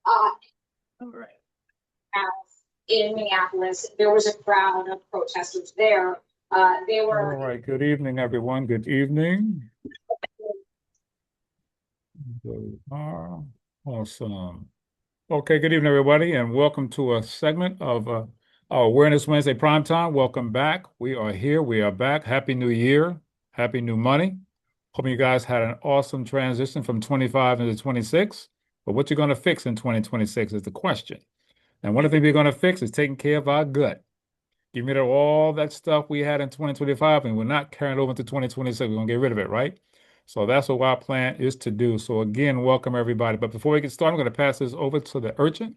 Uh, All right. in Minneapolis, there was a crowd of protesters there. They All were right. Good evening, everyone. Good evening. Awesome. Okay. Good evening, everybody, and welcome to a segment of our Awareness Wednesday Primetime. Welcome back. We are here. We are back. Happy New Year. Happy New Money. Hope you guys had an awesome transition from 25 into 26. But what you're going to fix in 2026 is the question. And one of the things we're going to fix is taking care of our gut. Get rid of all that stuff we had in 2025, and we're not carrying it over into 2026. We're going to get rid of it, right? So that's what our plan is to do. So again, welcome everybody. But before we get started, I'm going to pass this over to the urgent,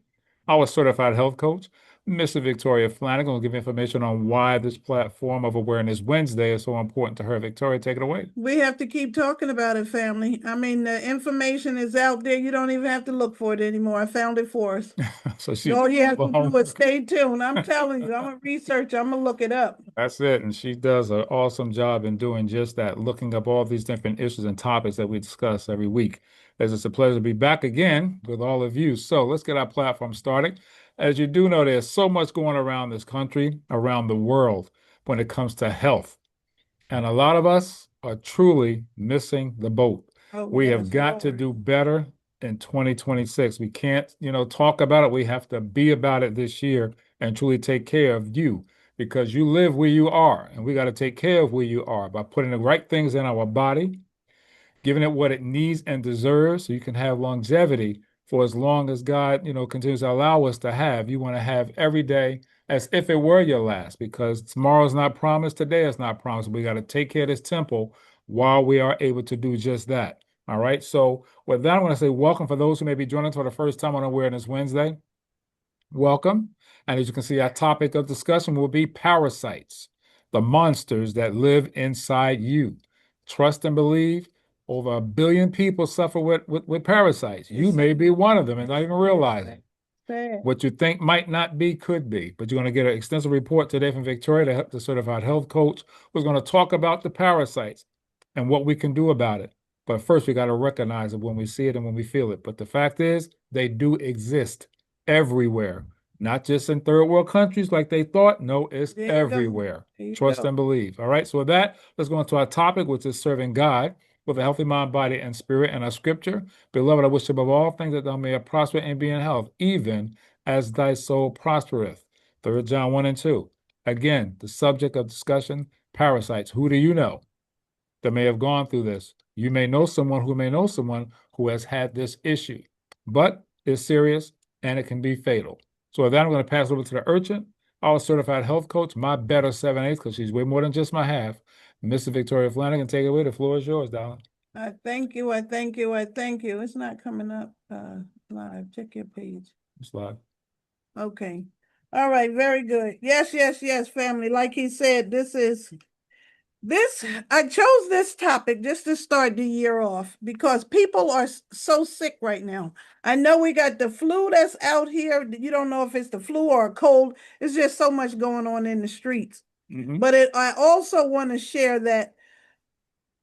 our certified health coach, Mr. Victoria Flanagan, will give information on why this platform of Awareness Wednesday is so important to her. Victoria, take it away. We have to keep talking about it, family. I mean, the information is out there. You don't even have to look for it anymore. I found it for us. So All you have to do is stay tuned. I'm telling you, I'm a researcher. I'm going to look it up. That's it. And she does an awesome job in doing just that, looking up all these different issues and topics that we discuss every week. It's a pleasure to be back again with all of you. So let's get our platform started. As you do know, there's so much going around this country, around the world when it comes to health. And a lot of us are truly missing the boat. We have got to do better in 2026. We can't, talk about it. We have to be about it this year and truly take care of you because you live where you are. And we got to take care of where you are by putting the right things in our body, giving it what it needs and deserves so you can have longevity for as long as God, continues to allow us to have. You want to have every day as if it were your last, because tomorrow's not promised, today is not promised. We got to take care of this temple while we are able to do just that. All right. So with that, I want to say welcome for those who may be joining us for the first time on Awareness Wednesday. Welcome. And as you can see, our topic of discussion will be parasites, the monsters that live inside you. Trust and believe. Over 1 billion people suffer with parasites. You may be one of them and not even realize it. What you think might not be, could be. But you're going to get an extensive report today from Victoria, the certified health coach, who's going to talk about the parasites and what we can do about it. But first, we got to recognize it when we see it and when we feel it. But the fact is, they do exist everywhere, not just in third world countries like they thought. No, it's everywhere. Trust and believe. All right. So with that, let's go into our topic, which is serving God with a healthy mind, body, and spirit. And our scripture, beloved, I wish above all things that thou mayest prosper and be in health, even as thy soul prospereth. 3 John 1 and 2. Again, the subject of discussion, parasites. Who do you know that may have gone through this? You may know someone who has had this issue, but it's serious and it can be fatal. So with that, I'm going to pass over to the urgent, our certified health coach, my better 7/8, because she's way more than just my half. Mr. Victoria Flanagan, take it away. The floor is yours, darling. I thank you. I thank you. I thank you. It's not coming up live. Check your page. It's live. Okay. All right. Very good. Yes, family. Like he said, I chose this topic just to start the year off because people are so sick right now. I know we got the flu that's out here. You don't know if it's the flu or a cold. It's just so much going on in the streets. But I also want to share that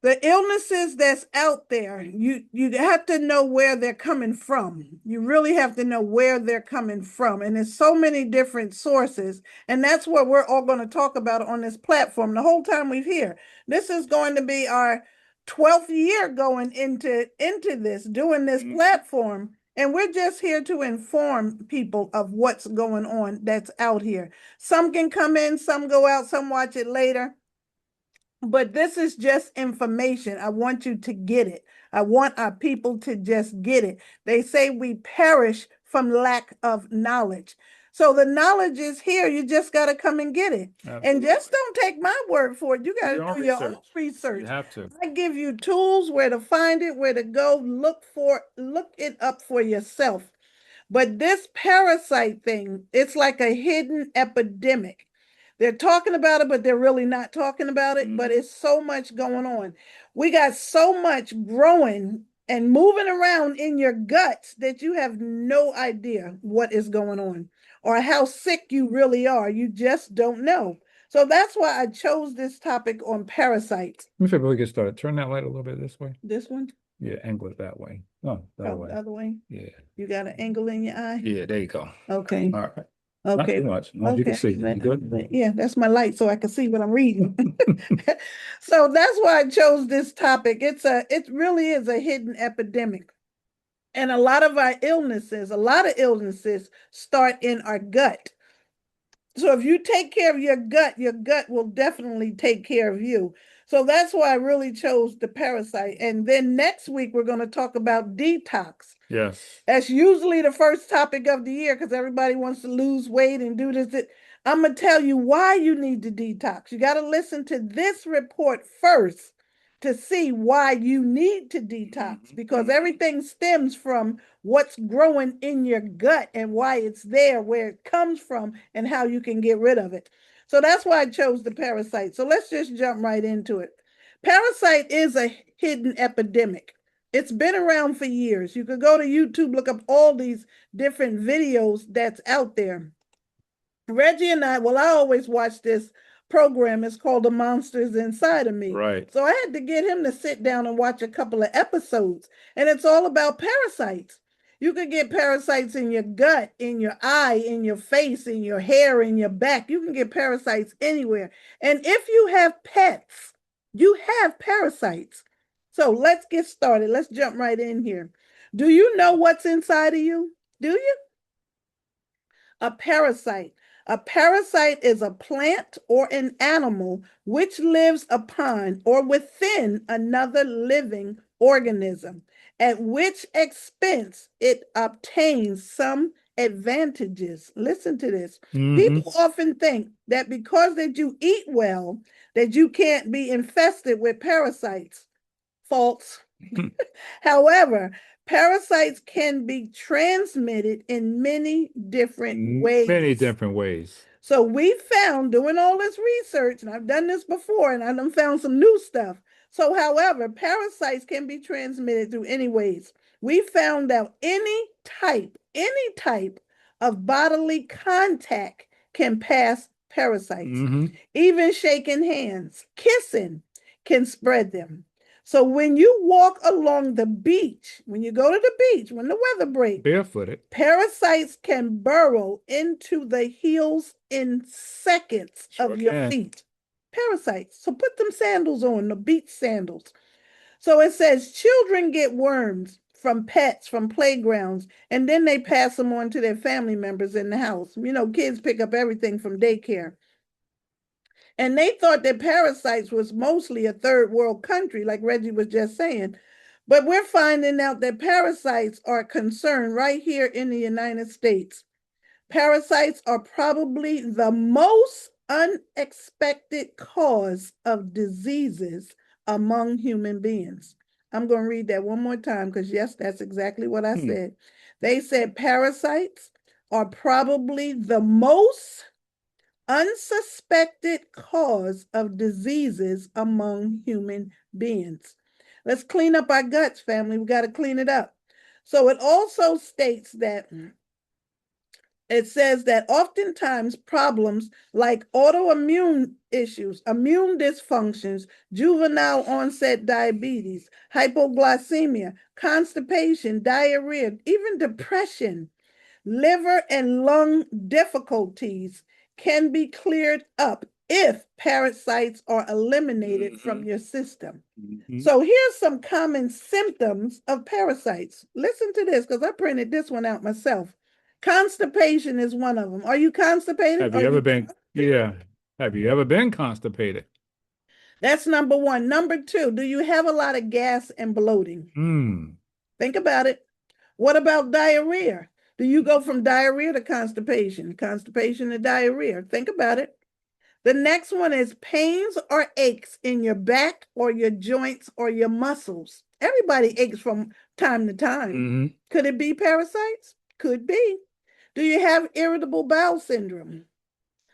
the illnesses that's out there, you have to know where they're coming from. You really have to know where they're coming from. And there's so many different sources. And that's what we're all going to talk about on this platform the whole time we're here. This is going to be our 12th year going into this, doing this platform. And we're just here to inform people of what's going on that's out here. Some can come in, some go out, some watch it later. But this is just information. I want you to get it. I want our people to just get it. They say we perish from lack of knowledge. So the knowledge is here. You just got to come and get it. Absolutely. And just don't take my word for it. You got to do your own research. You have to. I give you tools where to find it, where to go, look it up for yourself. But this parasite thing, it's like a hidden epidemic. They're talking about it, but they're really not talking about it. But it's so much going on. We got so much growing and moving around in your guts that you have no idea what is going on or how sick you really are. You just don't know. So that's why I chose this topic on parasites. Before we get started, turn that light a little bit this way. This one? Yeah, angle it that way. Oh, that Probably way. the other way. Yeah. You got an angle in your eye? Yeah, there you go. Okay. All right. Not Okay. too much. As long as you can Okay. see. You good? Yeah, that's my light so I can see what I'm reading. So that's why I chose this topic. It really is a hidden epidemic. And a lot of illnesses start in our gut. So if you take care of your gut will definitely take care of you. So that's why I really chose the parasite. And then next week, we're going to talk about detox. Yes. That's usually the first topic of the year because everybody wants to lose weight and do this. I'm going to tell you why you need to detox. You got to listen to this report first to see why you need to detox because everything stems from what's growing in your gut and why it's there, where it comes from, and how you can get rid of it. So that's why I chose the parasite. So let's just jump right into it. Parasite is a hidden epidemic. It's been around for years. You could go to YouTube, look up all these different videos that's out there. Reggie and I always watch this program. It's called The Monsters Inside of Me. Right. So I had to get him to sit down and watch a couple of episodes. And it's all about parasites. You could get parasites in your gut, in your eye, in your face, in your hair, in your back. You can get parasites anywhere. And if you have pets, you have parasites. So let's get started. Let's jump right in here. Do you know what's inside of you? Do you? A parasite. A parasite is a plant or an animal which lives upon or within another living organism, at which expense it obtains some advantages. Listen to this. People often think that because that you eat well, that you can't be infested with parasites. False. However, parasites can be transmitted in many different ways. Many different ways. So we found doing all this research, and I've done this before, and I've found some new stuff. So, however, parasites can be transmitted through any ways. We found out any type of bodily contact can pass parasites. Even shaking hands, kissing can spread them. So when you walk along the beach, when you go to the beach, when the weather breaks, barefooted, parasites can burrow into the heels in seconds of your feet. Parasites. So put them sandals on, the beach sandals. So it says children get worms from pets, from playgrounds, and then they pass them on to their family members in the house. You know, kids pick up everything from daycare. And they thought that parasites was mostly a third world country, like Reggie was just saying. But we're finding out that parasites are concerned right here in the United States. Parasites are probably the most unexpected cause of diseases among human beings. I'm going to read that one more time because, yes, that's exactly what I said. They said parasites are probably the most unsuspected cause of diseases among human beings. Let's clean up our guts, family. We got to clean it up. So it also states that it says that oftentimes problems like autoimmune issues, immune dysfunctions, juvenile onset diabetes, hypoglycemia, constipation, diarrhea, even depression, liver and lung difficulties can be cleared up if parasites are eliminated from your system. So here's some common symptoms of parasites. Listen to this because I printed this one out myself. Constipation is one of them. Are you constipated? Have you ever been? Yeah. Have you ever been constipated? That's number one. Number two, do you have a lot of gas and bloating? Think about it. What about diarrhea? Do you go from diarrhea to constipation to diarrhea? Think about it. The next one is pains or aches in your back or your joints or your muscles. Everybody aches from time to time. Could it be parasites? Could be. Do you have irritable bowel syndrome?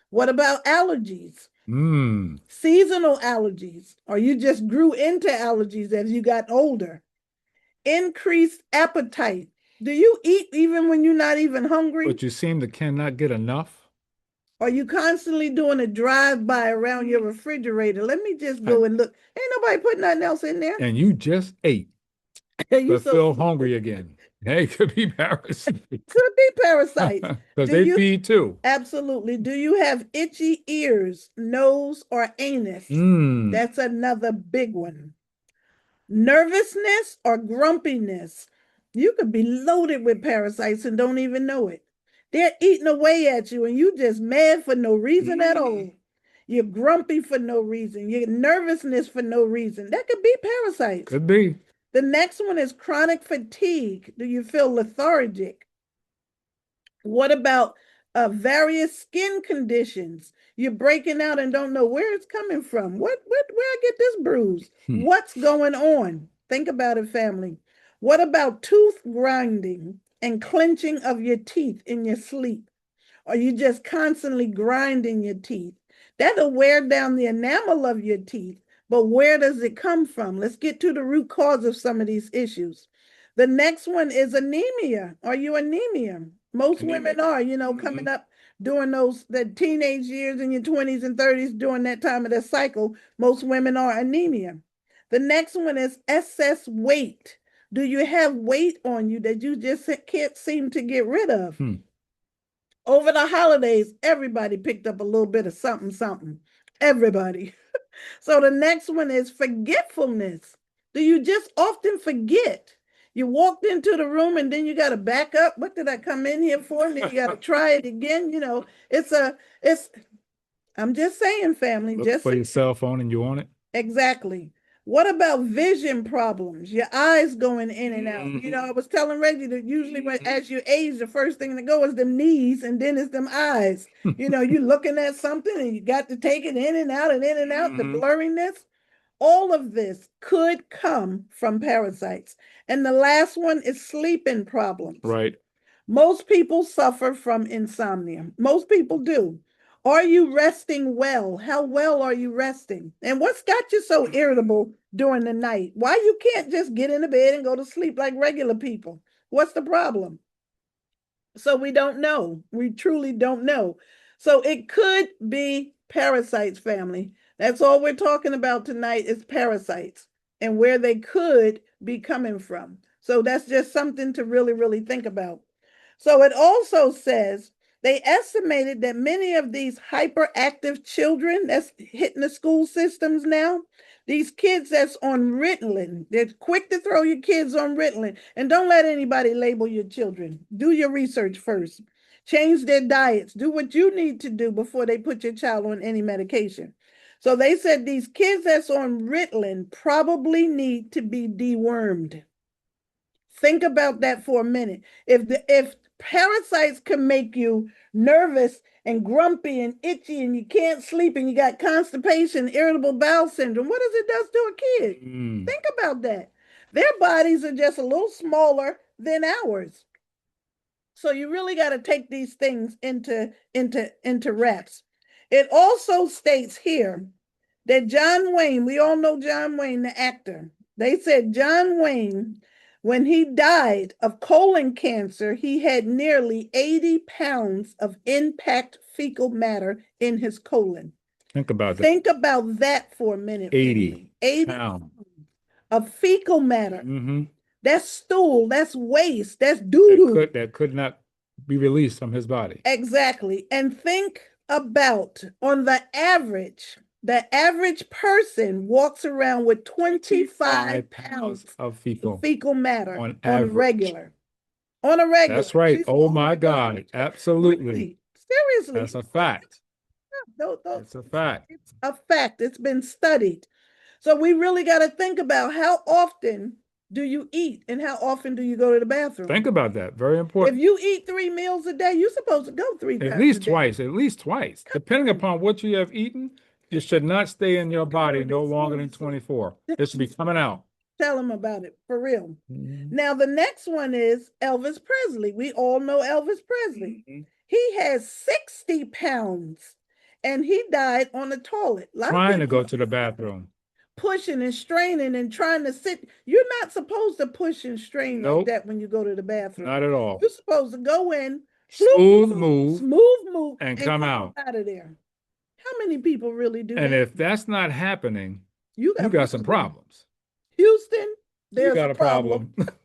What about allergies? Seasonal allergies, or you just grew into allergies as you got older. Increased appetite. Do you eat even when you're not even hungry? But you seem to cannot get enough. Are you constantly doing a drive-by around your refrigerator? Let me just go and look. Ain't nobody putting nothing else in there. And you just ate. You But so feel hungry again. Hey, could be parasites. could be parasites. Because Do they you feed too. absolutely? Do you have itchy ears, nose, or anus? Mm. That's another big one. Nervousness or grumpiness. You could be loaded with parasites and don't even know it. They're eating away at you and you just mad for no reason at all. You're grumpy for no reason. You're nervousness for no reason. That could be parasites. Could be. The next one is chronic fatigue. Do you feel lethargic? What about various skin conditions? You're breaking out and don't know where it's coming from. Where I get this bruise? What's going on? Think about it, family. What about tooth grinding and clenching of your teeth in your sleep? Are you just constantly grinding your teeth? That'll wear down the enamel of your teeth, but where does it come from? Let's get to the root cause of some of these issues. The next one is anemia. Are you anemia? Most women are, coming up during the teenage years in your 20s and 30s, during that time of their cycle, most women are anemia. The next one is excess weight. Do you have weight on you that you just can't seem to get rid of? Over the holidays, everybody picked up a little bit of something, something. Everybody. So the next one is forgetfulness. Do you just often forget? You walked into the room and then you got to back up. What did I come in here for? And then you got to try it again. I'm just saying, family. Look for your cell phone and you on it. Exactly. What about vision problems? Your eyes going in and out. I was telling Reggie that usually as you age, the first thing to go is them knees and then it's them eyes. You looking at something and you got to take it in and out and in and out, the blurriness. All of this could come from parasites. And the last one is sleeping problems. Right. Most people suffer from insomnia. Most people do. Are you resting well? How well are you resting? And what's got you so irritable during the night? Why you can't just get in the bed and go to sleep like regular people? What's the problem? So we don't know. We truly don't know. So it could be parasites, family. That's all we're talking about tonight is parasites and where they could be coming from. So that's just something to really, really think about. So it also says they estimated that many of these hyperactive children that's hitting the school systems now, these kids that's on Ritalin, they're quick to throw your kids on Ritalin. And don't let anybody label your children. Do your research first. Change their diets. Do what you need to do before they put your child on any medication. So they said these kids that's on Ritalin probably need to be dewormed. Think about that for a minute. If parasites can make you nervous and grumpy and itchy and you can't sleep and you got constipation, irritable bowel syndrome, what does it do to a kid? Think about that. Their bodies are just a little smaller than ours. So you really got to take these things into reps. It also states here that John Wayne, we all know John Wayne, the actor. They said John Wayne, when he died of colon cancer, he had nearly 80 pounds of impact fecal matter in his colon. Think about that. Think about that for a minute. 80 pounds of fecal matter. That's stool, that's waste, that's doo-doo. That could not be released from his body. Exactly. And think about on the average person walks around with 25 pounds of fecal matter on a regular. On a regular. That's right. Oh my God. Absolutely. Seriously. That's a fact. It's a fact. It's a fact. It's been studied. So we really got to think about how often do you eat and how often do you go to the bathroom? Think about that. Very important. If you eat 3 meals a day, you're supposed to go 3 times. At least twice. Depending upon what you have eaten, it should not stay in your body no longer than 24. It should be coming out. Tell them about it, for real. Now, the next one is Elvis Presley. We all know Elvis Presley. He has 60 pounds and he died on the toilet. Trying to go to the bathroom. Pushing and straining and trying to sit. You're not supposed to push and strain like that when you go to the bathroom. Not at all. You're supposed to go in, smooth move, and come out of there. How many people really do that? And if that's not happening, you got some problems. Houston, there's got a a problem. problem.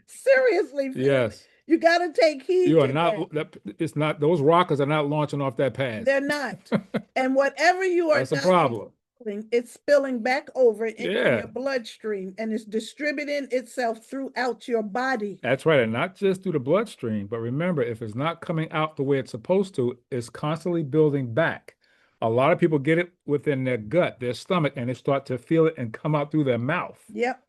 Seriously, family. Yes. You got to take heed You are to not, that. it's not, those rockets are not launching off that pad. They're not. And whatever you are That's a not problem. controlling, it's spilling back over into Yeah. your bloodstream and it's distributing itself throughout your body. That's right. And not just through the bloodstream, but remember, if it's not coming out the way it's supposed to, it's constantly building back. A lot of people get it within their gut, their stomach, and they start to feel it and come out through their mouth. Yep.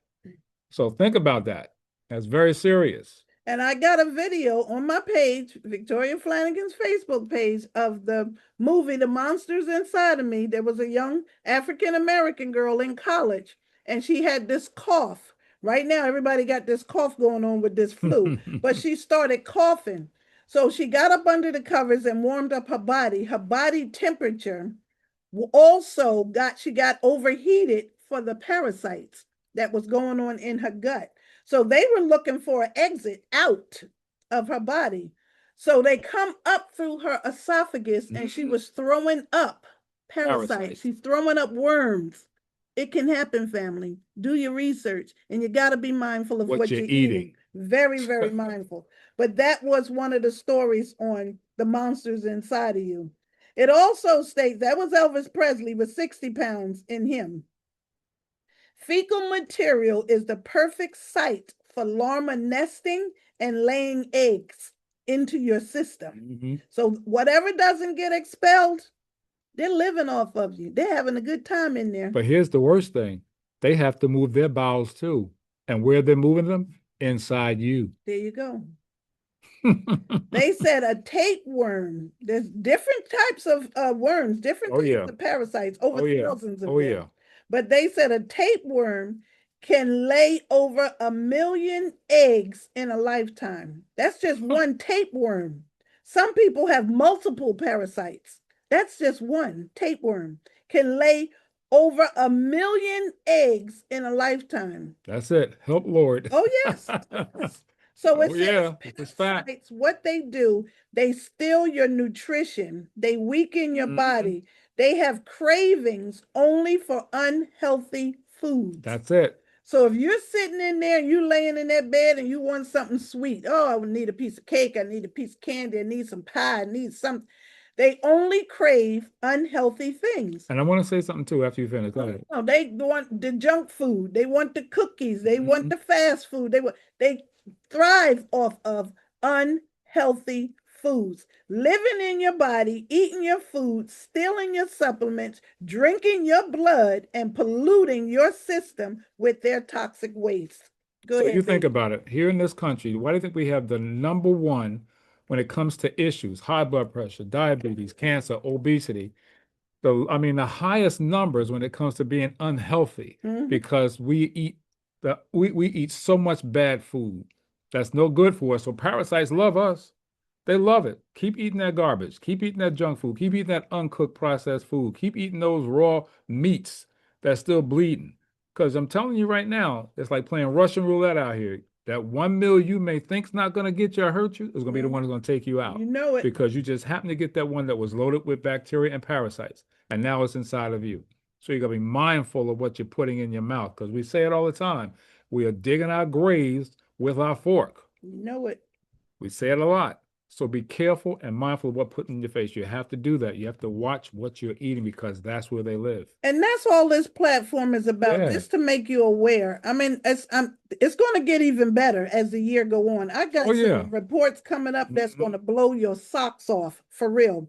So think about that. That's very serious. And I got a video on my page, Victoria Flanagan's Facebook page, of the movie The Monsters Inside of Me. There was a young African-American girl in college, and she had this cough. Right now, everybody got this cough going on with this flu, but she started coughing. So she got up under the covers and warmed up her body. Her body temperature also she got overheated for the parasites that was going on in her gut. So they were looking for an exit out of her body. So they come up through her esophagus and she was throwing up parasites. She's throwing up worms. It can happen, family. Do your research and you got to be mindful of what you're eating. Very, very mindful. But that was one of the stories on the monsters inside of you. It also states that was Elvis Presley with 60 pounds in him. Fecal material is the perfect site for larva nesting and laying eggs into your system. So whatever doesn't get expelled, they're living off of you. They're having a good time in there. But here's the worst thing. They have to move their bowels too. And where they're moving them? Inside you. There you go. They said a tapeworm. There's different types of worms, different types of parasites, over thousands of them. But they said a tapeworm can lay over 1 million eggs in a lifetime. That's just one tapeworm. Some people have multiple parasites. That's just one tapeworm. Can lay over 1 million eggs in a lifetime. That's it. Help, Lord. Oh, yes. So it says it's fact. What they do, they steal your nutrition. They weaken your body. They have cravings only for unhealthy foods. That's it. So if you're sitting in there and you laying in that bed and you want something sweet, oh, I need a piece of cake, I need a piece of candy, I need some pie, I need something. They only crave unhealthy things. And I want to say something too after you finish. Go ahead. No, they want the junk food. They want the cookies. They want the fast food. They thrive off of unhealthy foods. Living in your body, eating your food, stealing your supplements, drinking your blood, and polluting your system with their toxic waste. Go ahead. So you think about it. Here in this country, why do you think we have the #1 when it comes to issues? High blood pressure, diabetes, cancer, obesity. The highest numbers when it comes to being unhealthy, because we eat so much bad food that's no good for us. So parasites love us. They love it. Keep eating that garbage. Keep eating that junk food. Keep eating that uncooked processed food. Keep eating those raw meats that's still bleeding. Because I'm telling you right now, it's like playing Russian roulette out here. That 1 meal you may think's not going to get you or hurt you is going to be the one that's going to take you out. You know it. Because you just happen to get that one that was loaded with bacteria and parasites. And now it's inside of you. So you got to be mindful of what you're putting in your mouth. Because we say it all the time. We are digging our graves with our fork. You know it. We say it a lot. So be careful and mindful of what put in your face. You have to do that. You have to watch what you're eating because that's where they live. And that's all this platform is about, just to make you aware. I mean, it's going to get even better as the year go on. I got some reports coming up that's going to blow your socks off, for real.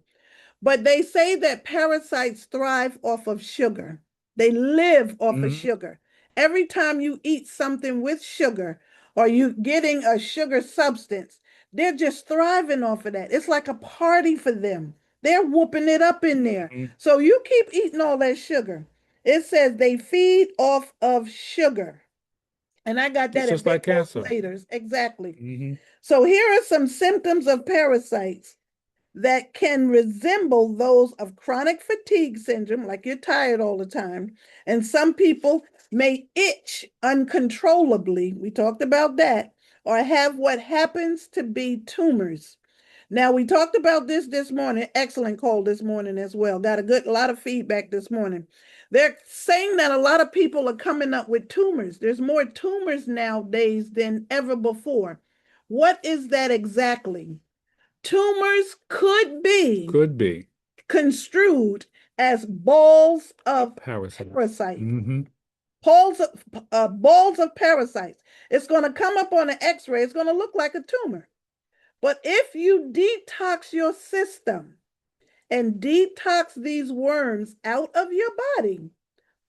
But they say that parasites thrive off of sugar. They live off of sugar. Every time you eat something with sugar or you getting a sugar substance, they're just thriving off of that. It's like a party for them. They're whooping it up in there. So you keep eating all that sugar. It says they feed off of sugar. And I got that. It's just like cancer. Exactly. So here are some symptoms of parasites that can resemble those of chronic fatigue syndrome, like you're tired all the time. And some people may itch uncontrollably. We talked about that. Or have what happens to be tumors. Now, we talked about this morning. Excellent call this morning as well. Got a lot of feedback this morning. They're saying that a lot of people are coming up with tumors. There's more tumors nowadays than ever before. What is that exactly? Tumors could be construed as balls of parasites. Balls of parasites. It's going to come up on an x-ray. It's going to look like a tumor. But if you detox your system and detox these worms out of your body,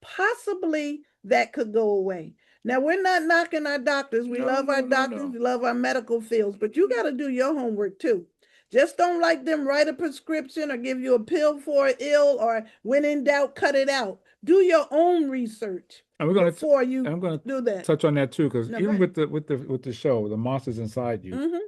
possibly that could go away. Now, we're not knocking our doctors. We love our doctors. We love our medical fields, but you got to do your homework too. Just don't like them write a prescription or give you a pill for it ill, or when in doubt, cut it out. Do your own research before you do that. Touch on that too, because even with the show, The Monsters Inside You,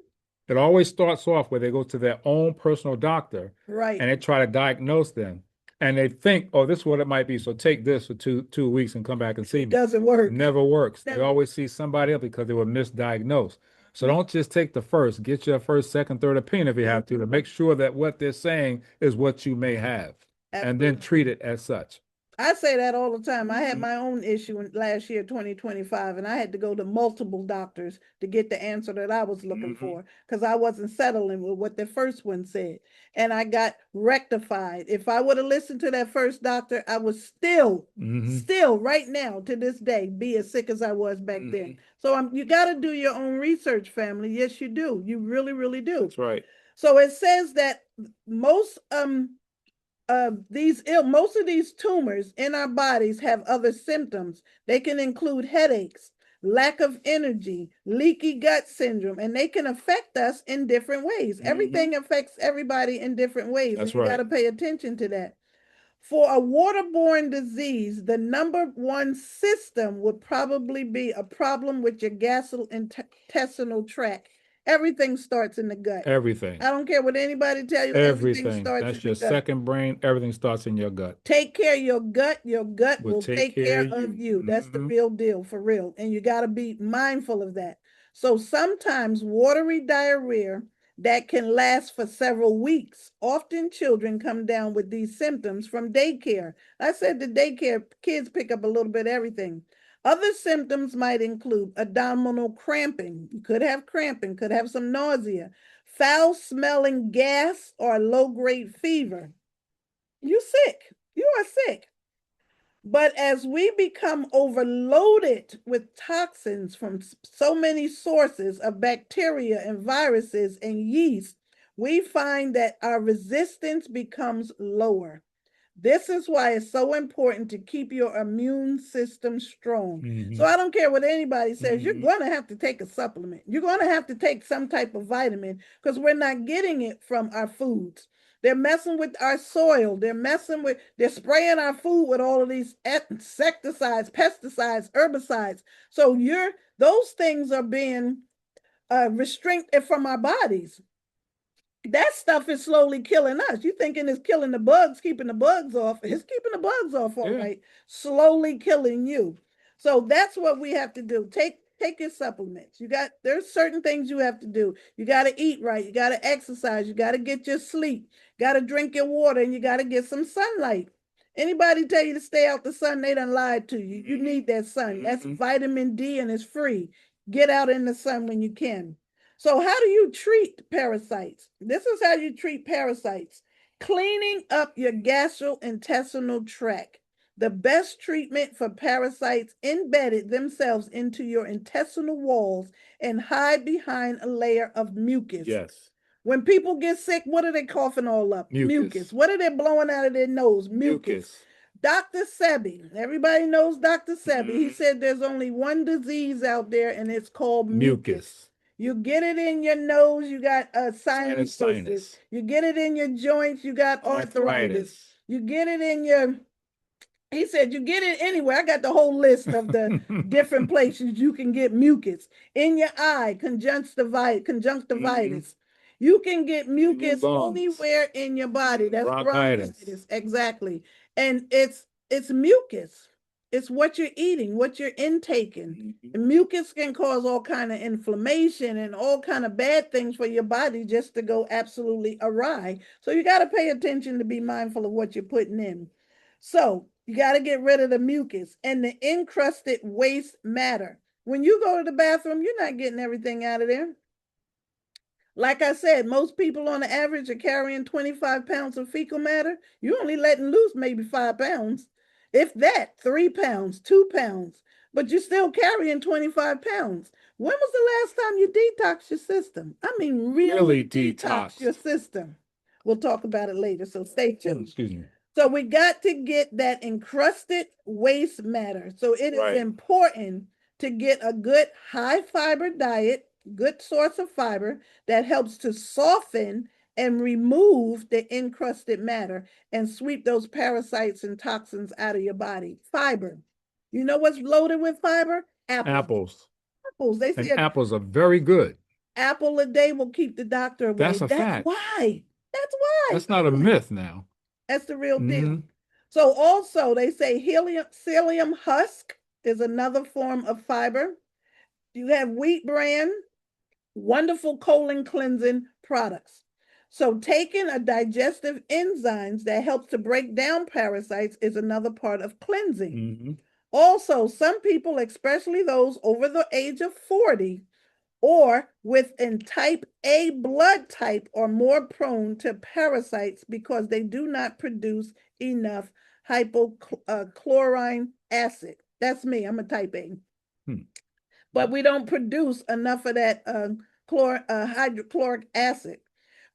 it always starts off where they go to their own personal doctor, right, and they try to diagnose them. And they think, oh, this is what it might be. So take this for two weeks and come back and see me. Doesn't work. It never works. They always see somebody else because they were misdiagnosed. So don't just take the first. Get your first, second, third opinion if you have to make sure that what they're saying is what you may have. Absolutely. And then treat it as such. I say that all the time. I had my own issue in last year, 2025, and I had to go to multiple doctors to get the answer that I was looking for, because I wasn't settling with what the first one said. And I got rectified. If I would have listened to that first doctor, I would still right now to this day be as sick as I was back then. So you got to do your own research, family. Yes, you do. You really, really do. That's right. So it says that most of these tumors in our bodies have other symptoms. They can include headaches, lack of energy, leaky gut syndrome, and they can affect us in different ways. Everything affects everybody in different ways. That's right. You got to pay attention to that. For a waterborne disease, the number one system would probably be a problem with your gastrointestinal tract. Everything starts in the gut. Everything. I don't care what anybody tell you. Everything starts That's your second brain. Everything starts in your gut. Take care of your gut. Your gut will take care of you. That's the real deal, for real. And you got to be mindful of that. So sometimes watery diarrhea that can last for several weeks. Often children come down with these symptoms from daycare. I said the daycare kids pick up a little bit of everything. Other symptoms might include abdominal cramping. You could have cramping, could have some nausea, foul smelling gas, or low-grade fever. You're sick. You are sick. But as we become overloaded with toxins from so many sources of bacteria and viruses and yeast, we find that our resistance becomes lower. This is why it's so important to keep your immune system strong. So I don't care what anybody says, you're going to have to take a supplement. You're going to have to take some type of vitamin, because we're not getting it from our foods. They're messing with our soil. They're spraying our food with all of these insecticides, pesticides, herbicides. So those things are being restricted from our bodies. That stuff is slowly killing us. You thinking it's killing the bugs, keeping the bugs off. It's keeping the bugs off, all right. Slowly killing you. So that's what we have to do. Take your supplements. There's certain things you have to do. You got to eat right. You got to exercise. You got to get your sleep. Got to drink your water, and you got to get some sunlight. Anybody tell you to stay out the sun, they done lied to you. You need that sun. That's vitamin D, and it's free. Get out in the sun when you can. So how do you treat parasites? This is how you treat parasites. Cleaning up your gastrointestinal tract. The best treatment for parasites embedded themselves into your intestinal walls and hide behind a layer of mucus. Yes. When people get sick, what are they coughing all up? Mucus. What are they blowing out of their nose? Mucus. Dr. Sebi, everybody knows Dr. Sebi. He said there's only one disease out there, and it's called mucus. You get it in your nose, you got sinus. You get it in your joints, you got arthritis. You get it in he said you get it anywhere. I got the whole list of the different places you can get mucus. In your eye, conjunctivitis. You can get mucus anywhere in your body. That's bronchitis. Exactly. And it's mucus. It's what you're eating, what you're intaking. And mucus can cause all kind of inflammation and all kind of bad things for your body just to go absolutely awry. So you got to pay attention to be mindful of what you're putting in. So You got to get rid of the mucus and the encrusted waste matter. When you go to the bathroom, you're not getting everything out of there. Like I said, most people on the average are carrying 25 pounds of fecal matter. You're only letting loose maybe 5 pounds. If that, 3 pounds, 2 pounds, but you're still carrying 25 pounds. When was the last time you detoxed your system? I mean, really detox your system. We'll talk about it later, so stay tuned. Excuse me. So we got to get that encrusted waste matter. So it is important to get a good high fiber diet, good source of fiber that helps to soften and remove the encrusted matter and sweep those parasites and toxins out of your body. Fiber. You know what's loaded with fiber? Apples. Apples. They say apples are very good. Apple a day will keep the doctor away. That's a fact. Why? That's why. That's not a myth now. That's the real deal. So also they say psyllium husk is another form of fiber. You have wheat bran, wonderful colon cleansing products. So taking a digestive enzymes that helps to break down parasites is another part of cleansing. Also, some people, especially those over the age of 40, or with in type A blood type are more prone to parasites because they do not produce enough hypochlorine acid. That's me, I'm a type A. But we don't produce enough of that hydrochloric acid,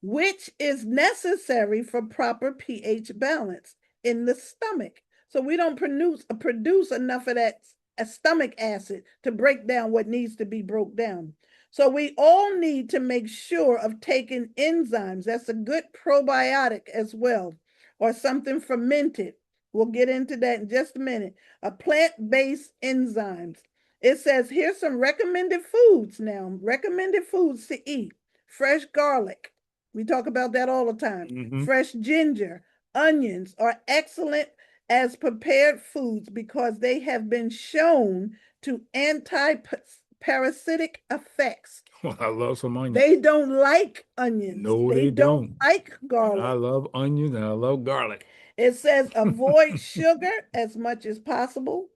which is necessary for proper pH balance in the stomach. So we don't produce enough of that stomach acid to break down what needs to be broke down. So we all need to make sure of taking enzymes. That's a good probiotic as well, or something fermented. We'll get into that in just a minute. A plant-based enzymes. It says here's some recommended foods now. Recommended foods to eat. Fresh garlic. We talk about that all the time. Fresh ginger, onions are excellent as prepared foods because they have been shown to anti-parasitic effects. Well, I love some onions. They don't like onions. No, they don't like garlic. I love onions and I love garlic. It says avoid sugar as much as possible.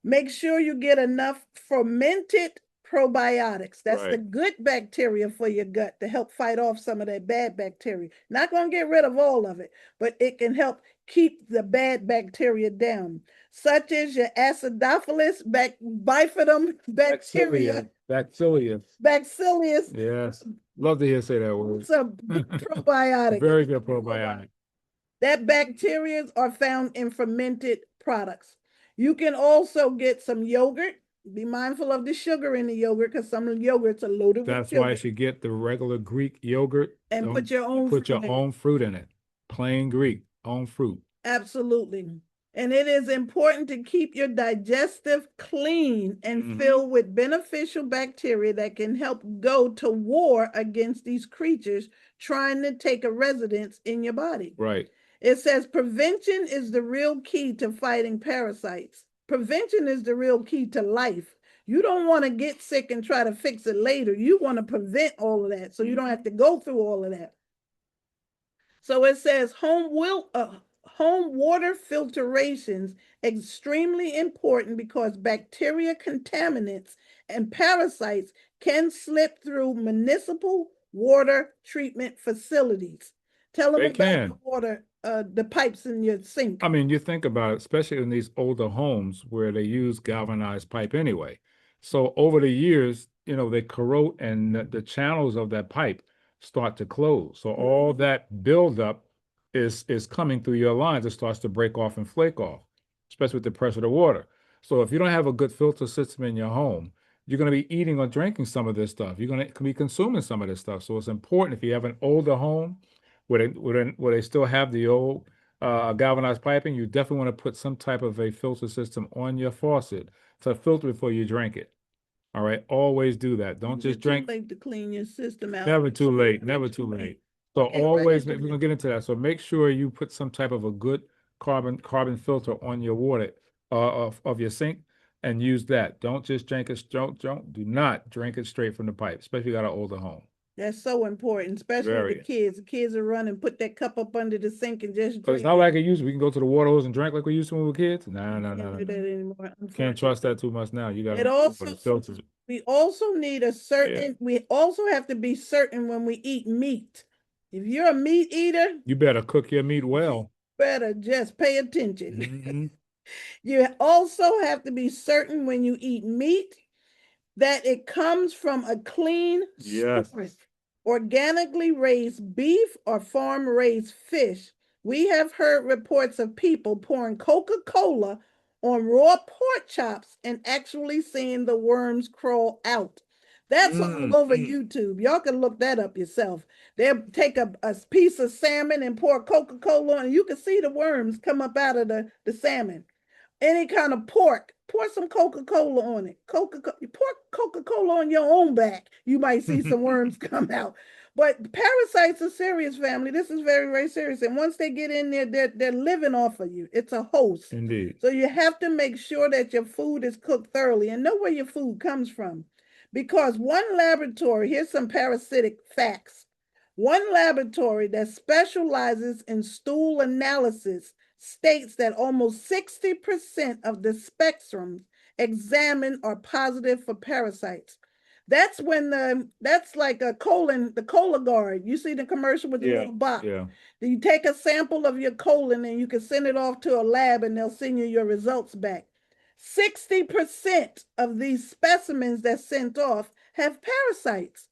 Make sure you get enough fermented probiotics. That's the good bacteria for your gut to help fight off some of that bad bacteria. Not going to get rid of all of it, but it can help keep the bad bacteria down, such as your acidophilus bifidum bacteria. Bacillus. Yes. Love to hear you say that word. It's a good probiotic. Very good probiotic. That bacteria are found in fermented products. You can also get some yogurt. Be mindful of the sugar in the yogurt because some yogurts are loaded with sugar. That's why you should get the regular Greek yogurt. And put your own fruit in it. Plain Greek, own fruit. Absolutely. And it is important to keep your digestive clean and filled with beneficial bacteria that can help go to war against these creatures trying to take a residence in your body. Right. It says prevention is the real key to fighting parasites. Prevention is the real key to life. You don't want to get sick and try to fix it later. You want to prevent all of that so you don't have to go through all of that. So it says home water filtrations extremely important because bacteria contaminants and parasites can slip through municipal water treatment facilities. Tell them about the water, the pipes in your sink. I mean, you think about it, especially in these older homes where they use galvanized pipe anyway. So over the years, they corrode and the channels of that pipe start to close. So all that buildup is coming through your lines. It starts to break off and flake off, especially with the pressure of the water. So if you don't have a good filter system in your home, you're going to be eating or drinking some of this stuff. You're going to be consuming some of this stuff. So it's important if you have an older home where they still have the old galvanized piping, you definitely want to put some type of a filter system on your faucet to filter before you drink it. All right, always do that. Don't just drink. Too late to clean your system out. Never too late. Never too late. So always, we're gonna get into that. So make sure you put some type of a good carbon filter on your water of your sink and use that. Don't just drink it. Do not drink it straight from the pipe, especially if you got an older home. That's so important, especially Very. the kids. The kids are running, put that cup up under the sink and just But it's drink not it. like it used to. We can go to the water hose and drink like we used to when we were kids. No, no, no, Can't no, do that no. anymore, Can't unfortunately. trust that too much now. You got It to also, the filters. we also need a Yeah. certain, we also have to be certain when we eat meat. If you're a meat eater, You better cook your meat well. better just pay attention. Mhm. You also have to be certain when you eat meat that it comes from a clean Yes. source, organically raised beef or farm raised fish. We have heard reports of people pouring Coca-Cola on raw pork chops and actually seeing the worms crawl out. That's all over YouTube. Y'all can look that up yourself. They'll take a piece of salmon and pour Coca-Cola on, and you can see the worms come up out of the salmon. Any kind of pork, pour some Coca-Cola on it. Pour Coca-Cola on your own back. You might see some worms come out. But parasites are serious, family. This is very, very serious. And once they get in there, they're living off of you. It's a host. Indeed. So you have to make sure that your food is cooked thoroughly and know where your food comes from. Because one laboratory, here's some parasitic facts. One laboratory that specializes in stool analysis states that almost 60% of the spectrums examined are positive for parasites. That's that's like the Cologuard. You see the commercial with the little box. Yeah. You take a sample of your colon and you can send it off to a lab and they'll send you your results back. 60% of these specimens that sent off have parasites.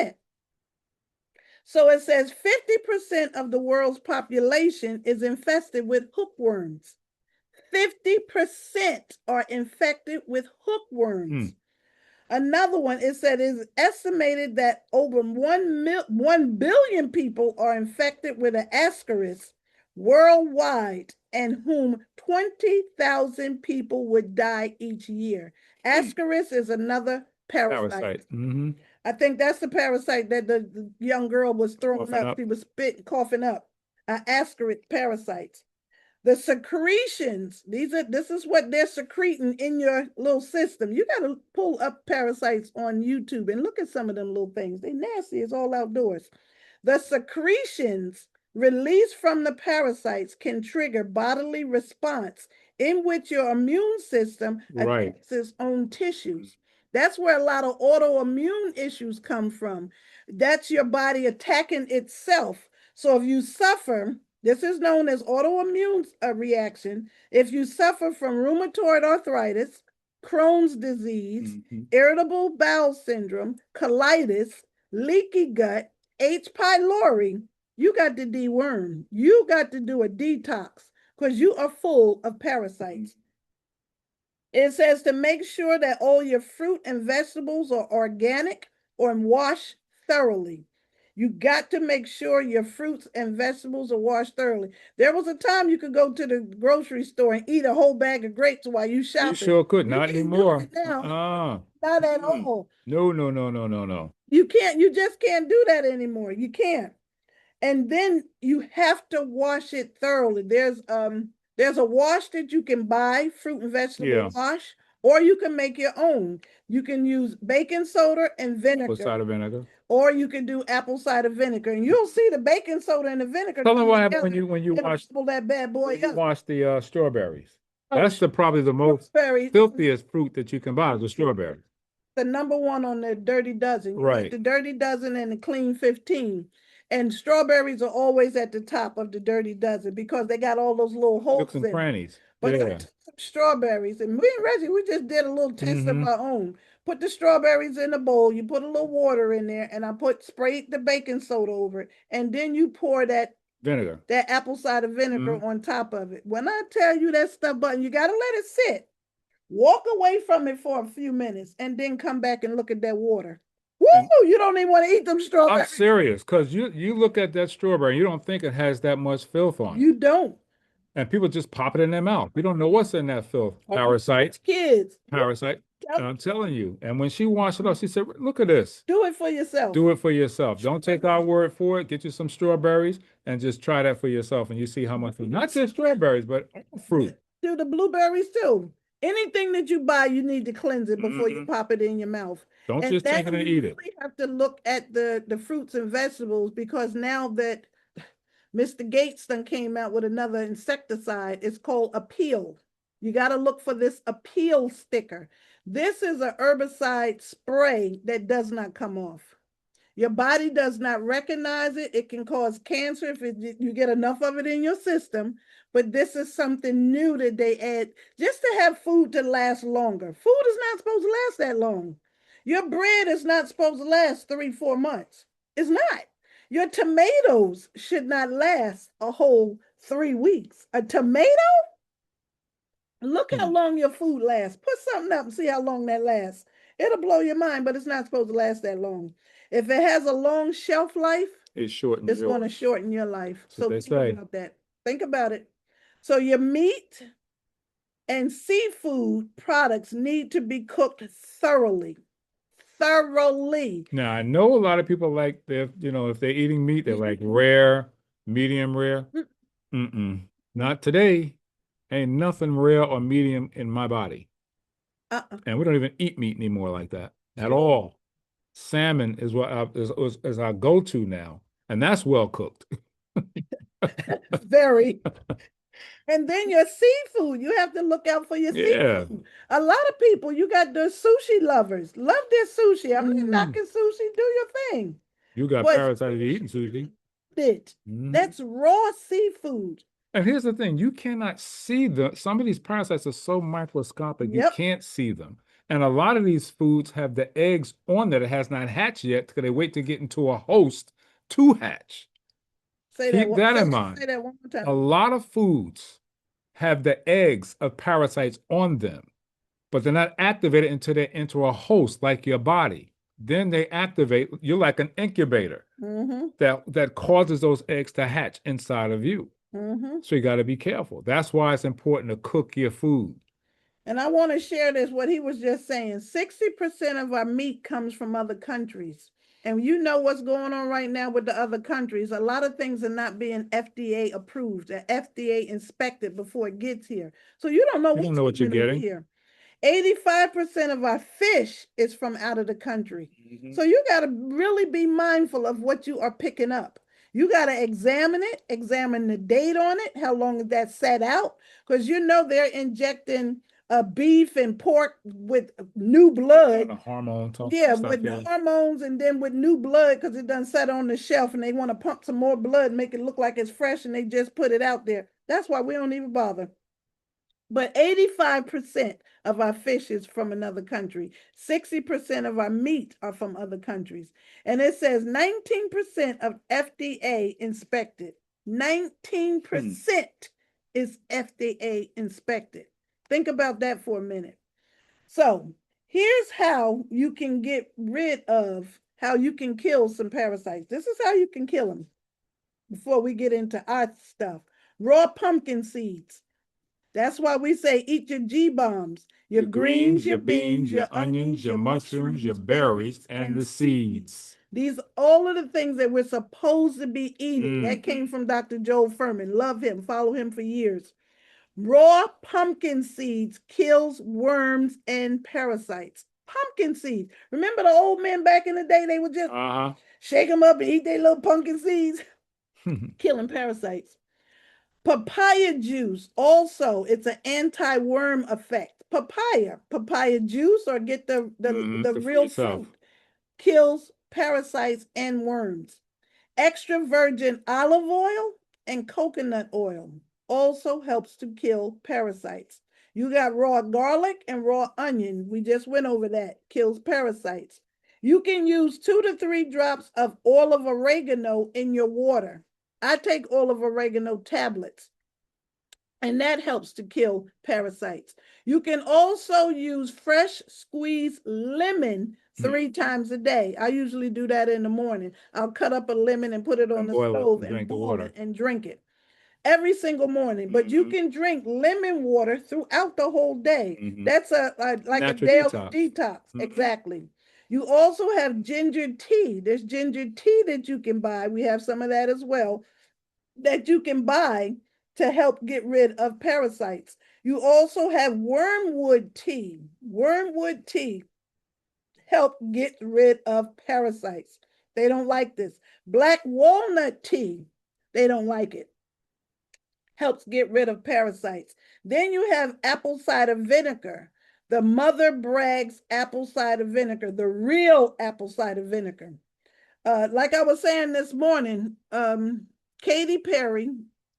60%. So it says 50% of the world's population is infested with hookworms. 50% are infected with hookworms. Another one, it said it's estimated that over 1 billion people are infected with an ascaris worldwide, and whom 20,000 people would die each year. Ascaris is another parasite. I think that's the parasite that the young girl was throwing up. She was spitting, coughing up. Ascaris parasites. The secretions, this is what they're secreting in your little system. You got to pull up parasites on YouTube and look at some of them little things. They're nasty. It's all outdoors. The secretions released from the parasites can trigger bodily response in which your immune system attacks its own tissues. That's where a lot of autoimmune issues come from. That's your body attacking itself. So if you suffer, this is known as autoimmune reaction. If you suffer from rheumatoid arthritis, Crohn's disease, irritable bowel syndrome, colitis, leaky gut, H. pylori, you got to deworm. You got to do a detox because you are full of parasites. It says to make sure that all your fruit and vegetables are organic or washed thoroughly. You got to make sure your fruits and vegetables are washed thoroughly. There was a time you could go to the grocery store and eat a whole bag of grapes while you shopping. You sure could. Not anymore. Now. Not at all. No. You can't. You just can't do that anymore. You can't. And then you have to wash it thoroughly. There's a wash that you can buy, fruit and vegetable wash, or you can make your own. You can use baking soda and vinegar. Apple cider vinegar. Or you can do apple cider vinegar, and you'll see the baking soda and the vinegar. Tell them what happened when you wash that bad boy up. Wash the strawberries. That's probably the most filthiest fruit that you can buy is a strawberry. The number one on the Dirty Dozen. Right. The Dirty Dozen and the Clean 15. And strawberries are always at the top of the Dirty Dozen because they got all those little holes Nooks and crannies. But strawberries, and me and Reggie, we just did a little test of our own. Put the strawberries in a bowl, you put a little water in there, and I sprayed the baking soda over it, and then you pour that vinegar, that apple cider vinegar on top of it. When I tell you that stuff, button, you got to let it sit. Walk away from it for a few minutes, and then come back and look at that water. Woo! You don't even want to eat them strawberries. I'm serious, because you look at that strawberry, you don't think it has that much filth on it. You don't. And people just pop it in their mouth. We don't know what's in that filth. Parasites. Kids. Parasite. I'm telling you. And when she washed it off, she said, look at this. Do it for yourself. Do it for yourself. Don't take our word for it. Get you some strawberries and just try that for yourself. And you see how much, not just strawberries, but fruit. Do the blueberries too. Anything that you buy, you need to cleanse it before you pop it in your mouth. Don't And just take now it and you eat it. really have to look at the fruits and vegetables, because now that Mr. Gates done came out with another insecticide, it's called Appeal. You got to look for this Appeal sticker. This is a herbicide spray that does not come off. Your body does not recognize it. It can cause cancer if you get enough of it in your system. But this is something new that they add just to have food to last longer. Food is not supposed to last that long. Your bread is not supposed to last 3-4 months. It's not. Your tomatoes should not last a whole 3 weeks. A tomato? Look how long your food lasts. Put something up and see how long that lasts. It'll blow your mind, but it's not supposed to last that long. If it has a long shelf life, It shortens it's going to yours. shorten your life. That's what So they think say. about that. Think about it. So your meat and seafood products need to be cooked thoroughly. Thoroughly. Now, I know a lot of people like if they're eating meat, they're like rare, medium rare. Not today. Ain't nothing rare or medium in my body. And we don't even eat meat anymore like that at all. Salmon is what is our go-to now, and that's well cooked. Very. And then your seafood, you have to look out for your Yeah. seafood. A lot of people, you got the sushi lovers, love their sushi. I'm not knocking sushi, do your thing. You got But parasites eating sushi. That's raw seafood. And here's the thing, you cannot see some of these parasites are so microscopic, you can't see them. And a lot of these foods have the eggs on there that has not hatched yet because they wait to get into a host to hatch. Keep that in mind. Say that one more time. A lot of foods have the eggs of parasites on them, but they're not activated until they enter a host like your body. Then they activate, you're like an incubator that causes those eggs to hatch inside of you. So you got to be careful. That's why it's important to cook your food. And I want to share this, what he was just saying. 60% of our meat comes from other countries. And you know what's going on right now with the other countries. A lot of things are not being FDA approved, or FDA inspected before it gets here. So you don't know what you're getting here. 85% of our fish is from out of the country. So you got to really be mindful of what you are picking up. You got to examine it, examine the date on it, how long that sat out, because they're injecting beef and pork with new blood. Hormones. Hormones, and then with new blood, because it done sat on the shelf and they want to pump some more blood and make it look like it's fresh, and they just put it out there. That's why we don't even bother. But 85% of our fish is from another country. 60% of our meat are from other countries. And it says 19% of FDA inspected. 19% is FDA inspected. Think about that for a minute. So here's how you can get rid of, how you can kill some parasites. This is how you can kill them before we get into our stuff. Raw pumpkin seeds. That's why we say eat your G-bombs, your greens, your beans, your onions, your mushrooms, your berries, and the seeds. These all of the things that we're supposed to be eating. That came from Dr. Joel Furman. Love him, follow him for years. Raw pumpkin seeds kills worms and parasites. Pumpkin seeds. Remember the old men back in the day, they would just shake them up and eat their little pumpkin seeds, killing parasites. Papaya juice, also, it's an anti-worm effect. Papaya juice, or get the real fruit, kills parasites and worms. Extra virgin olive oil and coconut oil also helps to kill parasites. You got raw garlic and raw onion. We just went over that. Kills parasites. You can use 2 to 3 drops of oil of oregano in your water. I take oil of oregano tablets, and that helps to kill parasites. You can also use fresh squeezed lemon 3 times a day. I usually do that in the morning. I'll cut up a lemon and put it on the stove and boil it and drink it every single morning. But you can drink lemon water throughout the whole day. That's like a daily detox. Exactly. You also have ginger tea. There's ginger tea that you can buy. We have some of that as well, that you can buy to help get rid of parasites. You also have wormwood tea. Wormwood tea help get rid of parasites. They don't like this. Black walnut tea, they don't like it. Helps get rid of parasites. Then you have apple cider vinegar, the Mother Bragg's apple cider vinegar, the real apple cider vinegar. Like I was saying this morning, Katy Perry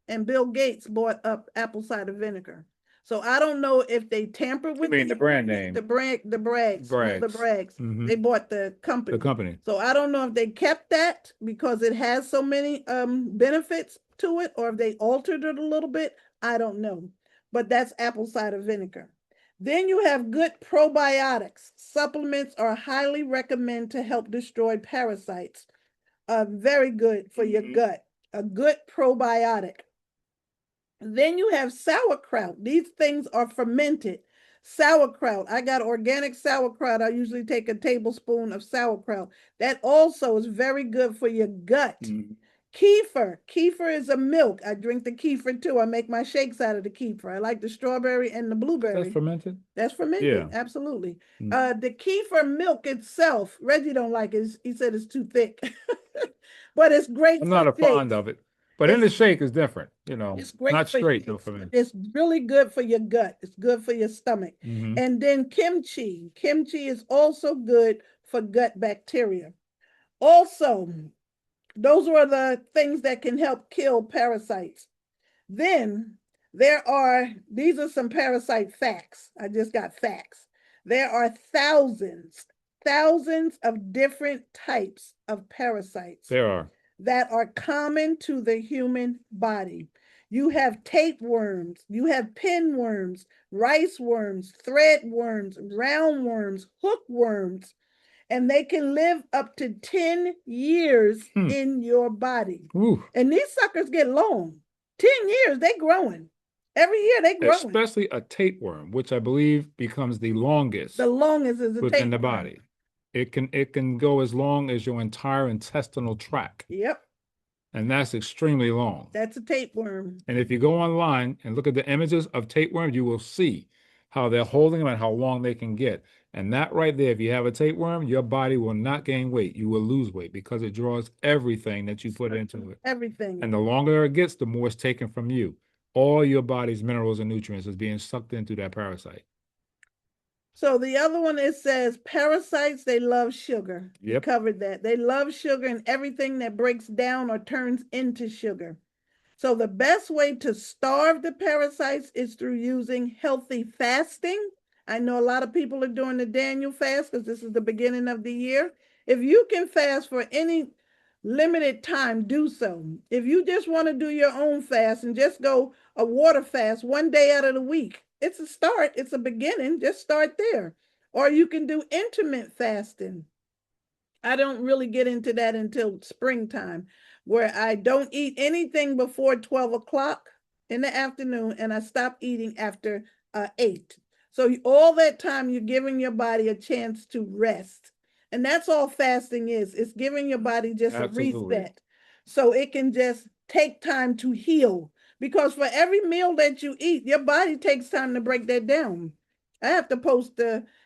and Bill Gates bought up apple cider vinegar. So I don't know if they tampered with the brand name. the Bragg's. Mhm. They bought the company. The company. So I don't know if they kept that because it has so many benefits to it, or if they altered it a little bit. I don't know. But that's apple cider vinegar. Then you have good probiotics. Supplements are highly recommended to help destroy parasites. Very good for your gut. A good probiotic. Then you have sauerkraut. These things are fermented. Sauerkraut. I got organic sauerkraut. I usually take a tablespoon of sauerkraut. That also is very good for your gut. Kefir. Kefir is a milk. I drink the kefir too. I make my shakes out of the kefir. I like the strawberry and the blueberry. That's fermented? That's fermented. Yeah. Absolutely. The kefir milk itself, Reggie don't like it. He said it's too thick. But it's great. I'm not a fond of it. But in the shake is different, It's great not for straight you. though fermented. It's really good for your gut. It's good for your stomach. Mhm. And then kimchi. Kimchi is also good for gut bacteria. Also, those are the things that can help kill parasites. Then these are some parasite facts. I just got facts. There are thousands of different types of parasites There are. that are common to the human body. You have tapeworms, you have pinworms, rice worms, thread worms, roundworms, hookworms, and they can live up to 10 years in your body. Ooh. And these suckers get long. 10 years, they growing. Every year they growing. Especially a tapeworm, which I believe becomes the longest. The longest is a within tapeworm. the body. It can go as long as your entire intestinal tract. Yep. And that's extremely long. That's a tapeworm. And if you go online and look at the images of tapeworms, you will see how they're holding them and how long they can get. And that right there, if you have a tapeworm, your body will not gain weight. You will lose weight because it draws everything that you put into it. Everything. And the longer it gets, the more it's taken from you. All your body's minerals and nutrients is being sucked into that parasite. So the other one, it says parasites, they love sugar. Yep. We covered that. They love sugar and everything that breaks down or turns into sugar. So the best way to starve the parasites is through using healthy fasting. I know a lot of people are doing the Daniel fast because this is the beginning of the year. If you can fast for any limited time, do so. If you just want to do your own fast and just go a water fast one day out of the week, it's a start. It's a beginning. Just start there. Or you can do intermittent fasting. I don't really get into that until springtime, where I don't eat anything before 12 o'clock in the afternoon, and I stop eating after 8. So all that time, you're giving your body a chance to rest. And that's all fasting is. It's giving your body just Absolutely. a reset. So it can just take time to heal. Because for every meal that you eat, your body takes time to break that down. I have to post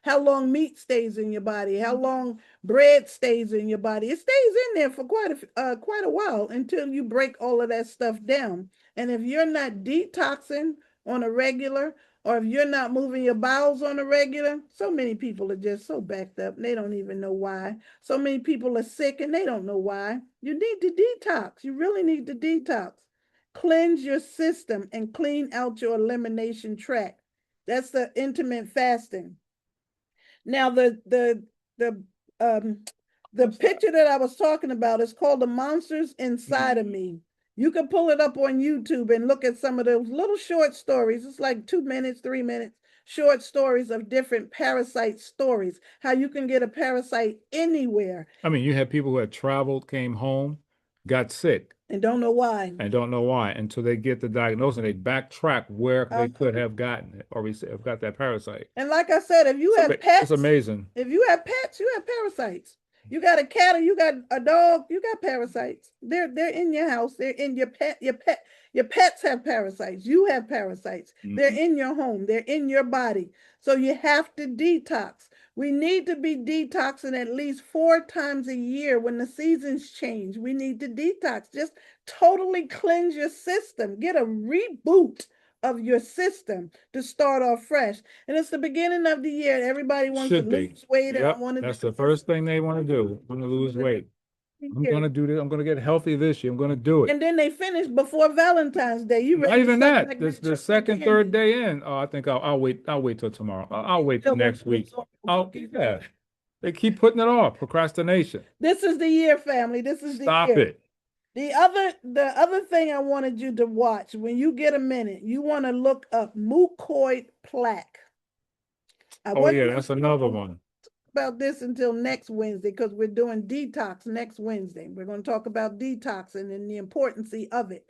how long meat stays in your body, how long bread stays in your body. It stays in there for quite a while until you break all of that stuff down. And if you're not detoxing on a regular, or if you're not moving your bowels on a regular, so many people are just so backed up and they don't even know why. So many people are sick and they don't know why. You need to detox. You really need to detox. Cleanse your system and clean out your elimination tract. That's the intermittent fasting. Now, the picture that I was talking about is called The Monsters Inside of Me. You can pull it up on YouTube and look at some of those little short stories. It's like 2 minutes, 3 minutes, short stories of different parasite stories, how you can get a parasite anywhere. I mean, you have people who have traveled, came home, got sick. And don't know why. And don't know why until they get the diagnosis and they backtrack where they could have gotten it or have got that parasite. And like I said, if you have pets, it's amazing. If you have pets, you have parasites. You got a cat or you got a dog, you got parasites. They're in your house. They're in your pet. Your pets have parasites. You have parasites. They're in your home. They're in your body. So you have to detox. We need to be detoxing at least 4 times a year when the seasons change. We need to detox. Just totally cleanse your system. Get a reboot of your system to start off fresh. And it's the beginning of the year. Everybody wants to Should be. lose weight. And I Yep, want to that's do the first thing they want to do. Want to lose weight. I'm going to do this. I'm going to get healthy this year. I'm going to do it. And then they finish before Valentine's Day. You Not ready to even suck that. like This that the chocolate second, candy. third day in. Oh, I think I'll wait. I'll wait till tomorrow. I'll wait till next week. Yeah. They keep putting it off. Procrastination. This is the year, family. This is the Stop year. it. The other thing I wanted you to watch when you get a minute, you want to look up mucoid plaque. Oh yeah, that's another one. About this until next Wednesday because we're doing detox next Wednesday. We're going to talk about detoxing and the importance of it.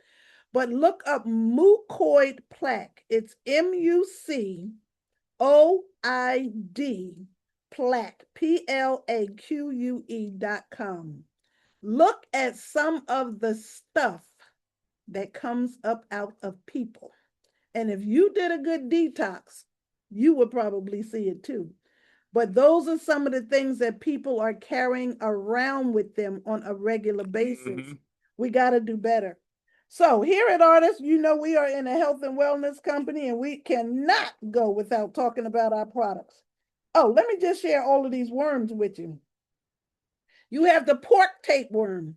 But look up mucoid plaque. It's MUCOID plaque, PLAQUE.com. Look at some of the stuff that comes up out of people. And if you did a good detox, you would probably see it too. But those are some of the things that people are carrying around with them on a regular basis. Mm-hmm. We got to do better. So here at Artists, you know we are in a health and wellness company and we cannot go without talking about our products. Oh, let me just share all of these worms with you. You have the pork tapeworm.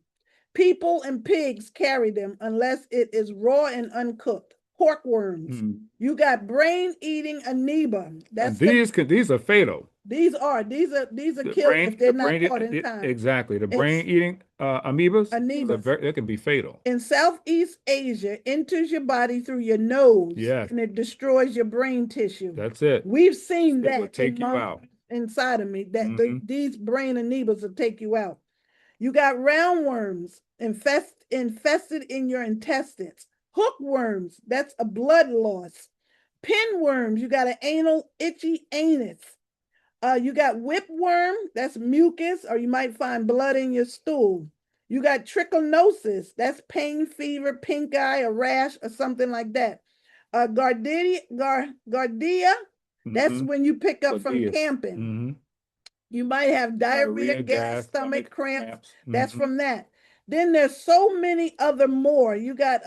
People and pigs carry them unless it is raw and uncooked. Pork worms. Mm. You got brain-eating amoeba. That's these are fatal. These are killed if they're not caught in time. Exactly. The brain-eating amoebas. They can be fatal. In Southeast Asia, enters your body through your nose. Yes. And it destroys your brain tissue. That's it. We've seen that. It will take you out. Inside of me, that these brain amoebas will take you out. You got roundworms infested in your intestines. Hookworms, that's a blood loss. Pinworms, you got an anal itchy anus. You got whipworm, that's mucus, or you might find blood in your stool. You got trichinosis, that's pain, fever, pink eye, a rash, or something like that. Gardia, that's when you pick up from camping. Mm-hmm. You might have diarrhea, gas, stomach cramps. That's from that. Then there's so many other more. You got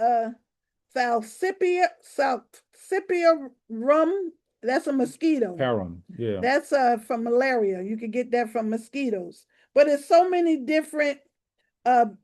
Falciparum, that's a mosquito. Parum, yeah. That's from malaria. You could get that from mosquitoes. But there's so many different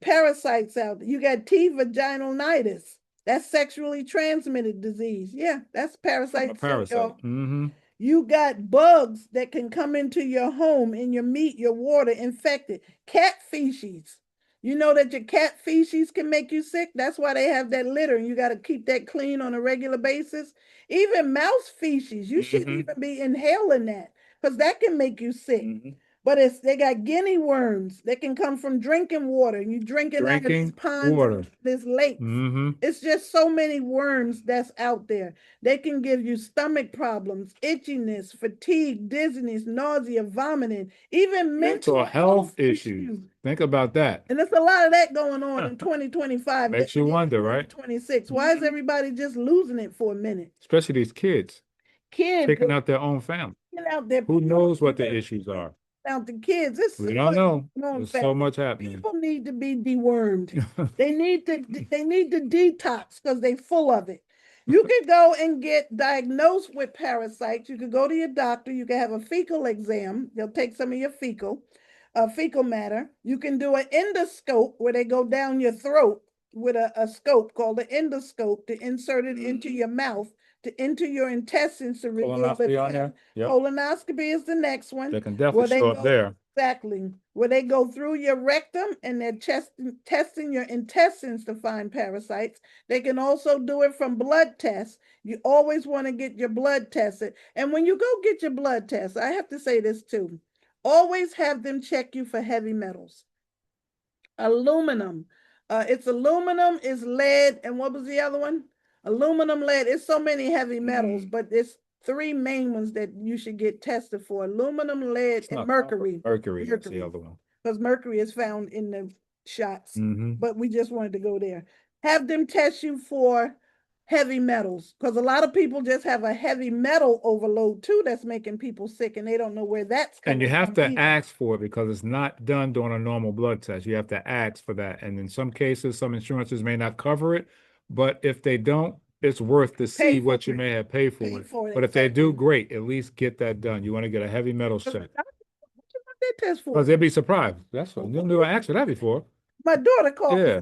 parasites out there. You got T. vaginalitis. That's sexually transmitted disease. Yeah, that's parasites. Parasite. Mm-hmm. You got bugs that can come into your home, in your meat, your water, infected. Cat feces. You know that your cat feces can make you sick. That's why they have that litter, and you got to keep that clean on a regular basis. Even mouse feces, you shouldn't even be inhaling that because that can make you sick. Mm-hmm. But they got guinea worms that can come from drinking water, and you drinking out of these ponds, this lake. Mm-hmm. It's just so many worms that's out there. They can give you stomach problems, itchiness, fatigue, dizziness, nausea, vomiting, even mental health issues. Think about that. And there's a lot of that going on in 2025. Makes you wonder, right? 26. Why is everybody just losing it for a minute? Especially these kids. Taking out their own family. Who knows what the issues are? Out the kids. We don't know. There's so much happening. People need to be dewormed. They need to detox because they're full of it. You could go and get diagnosed with parasites. You could go to your doctor. You can have a fecal exam. They'll take some of your fecal matter. You can do an endoscope where they go down your throat with a scope called an endoscope to insert it into your mouth, into your intestines to remove it. Yep. Colonoscopy is the next one. They can definitely show up there. Exactly. Where they go through your rectum and they're testing your intestines to find parasites. They can also do it from blood tests. You always want to get your blood tested. And when you go get your blood test, I have to say this too. Always have them check you for heavy metals. Aluminum. It's aluminum, is lead, and what was the other one? Aluminum, lead. It's so many heavy metals, but it's 3 main ones that you should get tested for: aluminum, lead, and mercury. Mercury is the other one. Because mercury is found in the shots, but we just wanted to go there. Have them test you for heavy metals, because a lot of people just have a heavy metal overload too that's making people sick, and they don't know where that's And you coming have from to either. ask for it because it's not done during a normal blood test. You have to ask for that. And in some cases, some insurances may not cover it, but if they don't, it's worth to see for what you it. may have paid for Pay it. for it, But if they do, exactly. great. At least get that done. You want to get a heavy metals check. What you want that test for? Because they'd be surprised. That's what you never asked for that before. My daughter called me. Yeah.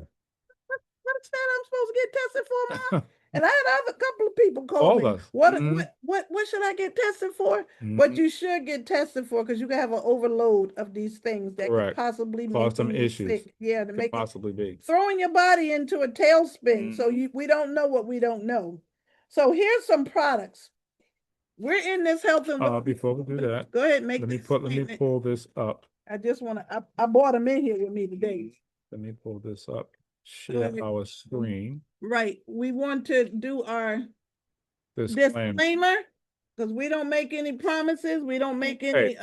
What's that I'm supposed to get tested for, Mom? And I had a couple of people call All me. of us. What should I get tested for? Mhm. What you should get tested for, because you can have an overload of these things that could Correct. possibly Cause make some you issues. sick. Yeah, to Could make it possibly be. throwing your body into a tailspin. So we don't know what we don't know. So here's some products. We're in this health and Before we do that, go ahead, make let me this pull this up. I just want to. I brought them in here with me today. Let me pull this up. Go Share ahead. our screen. Right. We want to do our Disclaimer. disclaimer because we don't make any promises. We don't make any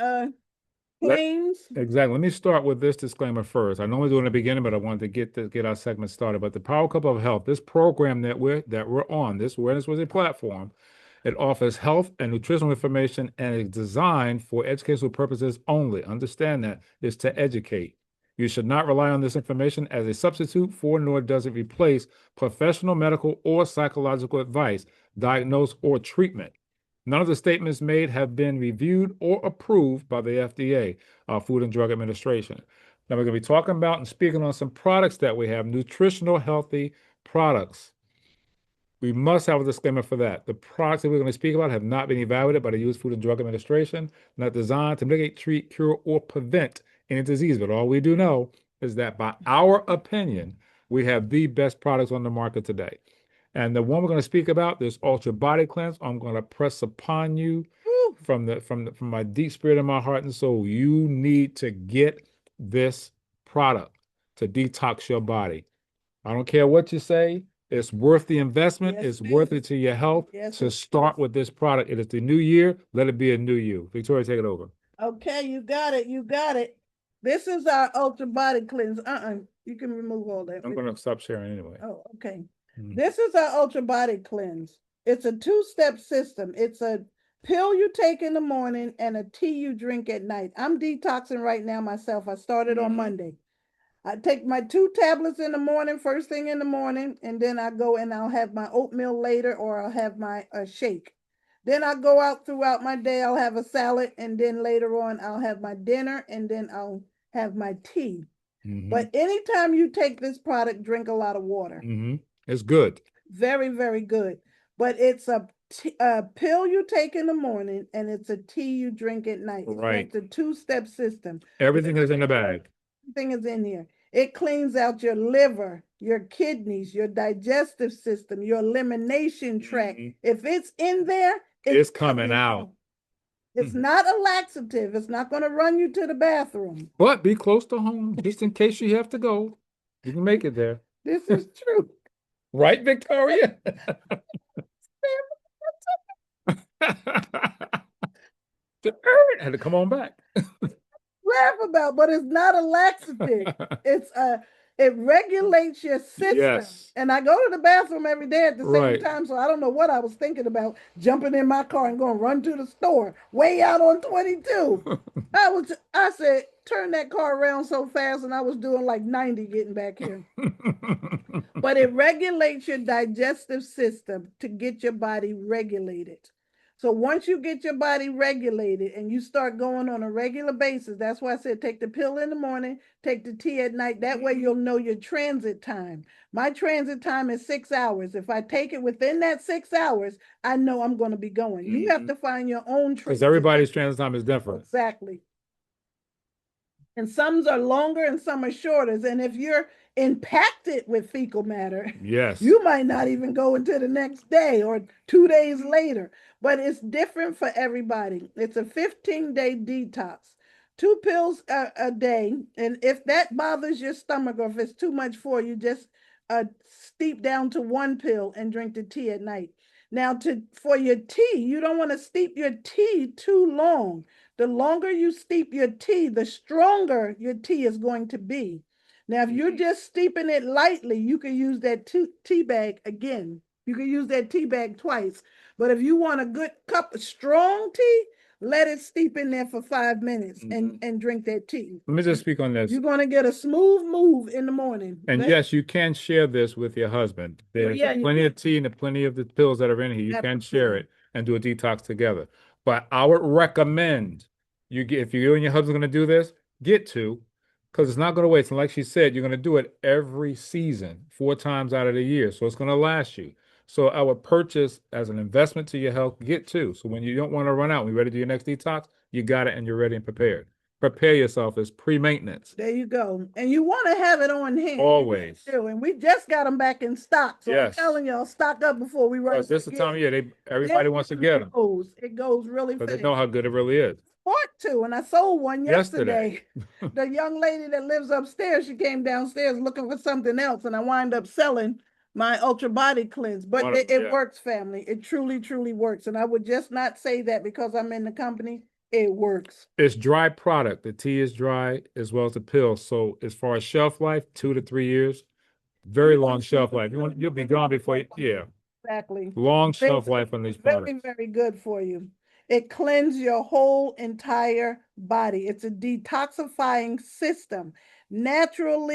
claims. Exactly. Let me start with this disclaimer first. I normally do it in the beginning, but I wanted to get our segment started. But the Power Cup of Health, this program that we're on, this awareness was a platform. It offers health and nutritional information and is designed for educational purposes only. Understand that it's to educate. You should not rely on this information as a substitute for, nor does it replace professional medical or psychological advice, diagnose, or treatment. None of the statements made have been reviewed or approved by the FDA, Food and Drug Administration. Now we're going to be talking about and speaking on some products that we have, nutritional healthy products. We must have a disclaimer for that. The products that we're going to speak about have not been evaluated by the U.S. Food and Drug Administration, not designed to mitigate, treat, cure, or prevent any disease. But all we do know is that by our opinion, we have the best products on the market today. And the one we're going to speak about, this Ultra Body Cleanse, I'm going to press upon you from my deep spirit of my heart and soul. You need to get this product to detox your body. I don't care what you say. It's worth the investment. Yes, it's worth it to your health to start with this product. It is the new year. Let it be a new you. Victoria, take it over. Okay, you got it. You got it. This is our Ultra Body Cleanse. You can remove all that. I'm going to stop sharing anyway. Oh, okay. This is our Ultra Body Cleanse. It's a two-step system. It's a pill you take in the morning and a tea you drink at night. I'm detoxing right now myself. I started on Monday. I take my 2 tablets in the morning, first thing in the morning, and then I go and I'll have my oatmeal later, or I'll have my shake. Then I go out throughout my day, I'll have a salad, and then later on I'll have my dinner, and then I'll have my tea. But anytime you take this product, drink a lot of water. It's good. Very, very good. But it's a pill you take in the morning, and it's a tea you drink at night. Right. It's a two-step system. Everything is in the bag. Everything is in here. It cleans out your liver, your kidneys, your digestive system, your elimination tract. If it's in there, it's coming out. It's not a laxative. It's not going to run you to the bathroom. But be close to home, just in case you have to go. You can make it there. This is true. Right, Victoria? Had to come on back. Laugh about, but it's not a laxative. It regulates your system. Yes. And I go to the bathroom every day at the same time, so I don't know what I was thinking about, jumping in my car and going run to the store way out on 22. I said, turn that car around so fast, and I was doing like 90 getting back here. But it regulates your digestive system to get your body regulated. So once you get your body regulated and you start going on a regular basis, that's why I said take the pill in the morning, take the tea at night. That way you'll know your transit time. My transit time is 6 hours. If I take it within that 6 hours, I know I'm going to be going. You have to find your own transit. Because everybody's transit time is different. Exactly. And some are longer and some are shorter. And if you're impacted with fecal matter, yes, you might not even go until the next day or 2 days later. But it's different for everybody. It's a 15-day detox. 2 pills a day. And if that bothers your stomach, or if it's too much for you, just steep down to 1 pill and drink the tea at night. Now, for your tea, you don't want to steep your tea too long. The longer you steep your tea, the stronger your tea is going to be. Now, if you're just steeping it lightly, you can use that tea bag again You can use that tea bag twice. But if you want a good cup of strong tea, let it steep in there for 5 minutes and drink that tea. Let me just speak on this. You're going to get a smooth move in the morning. And yes, you can share this with your husband. There's plenty of tea and plenty of the pills that are in here. You can share it and do a detox together. But I would recommend if you and your husband are going to do this, get two, because it's not going to waste. And like she said, you're going to do it every season, 4 times out of the year. So it's going to last you. So I would purchase as an investment to your health, get two. So when you don't want to run out, when you're ready to do your next detox, you got it and you're ready and prepared. Prepare yourself as pre-maintenance. There you go. And you want to have it on hand. Always. And we just got them back in stock. So I'm telling y'all, stock up before we run. This is the time of year everybody wants to get them. It goes really fast. But they know how good it really is. Bought two, and I sold one yesterday. The young lady that lives upstairs, she came downstairs looking for something else, and I wind up selling my Ultra Body Cleanse. But it works, family. It truly, truly works. And I would just not say that because I'm in the company. It works. It's dry product. The tea is dry as well as the pill. So as far as shelf life, 2 to 3 years, very long shelf life. You'll be gone before exactly. Long shelf life on these products. Very, very good for you. It cleanses your whole entire body. It's a detoxifying system. Natural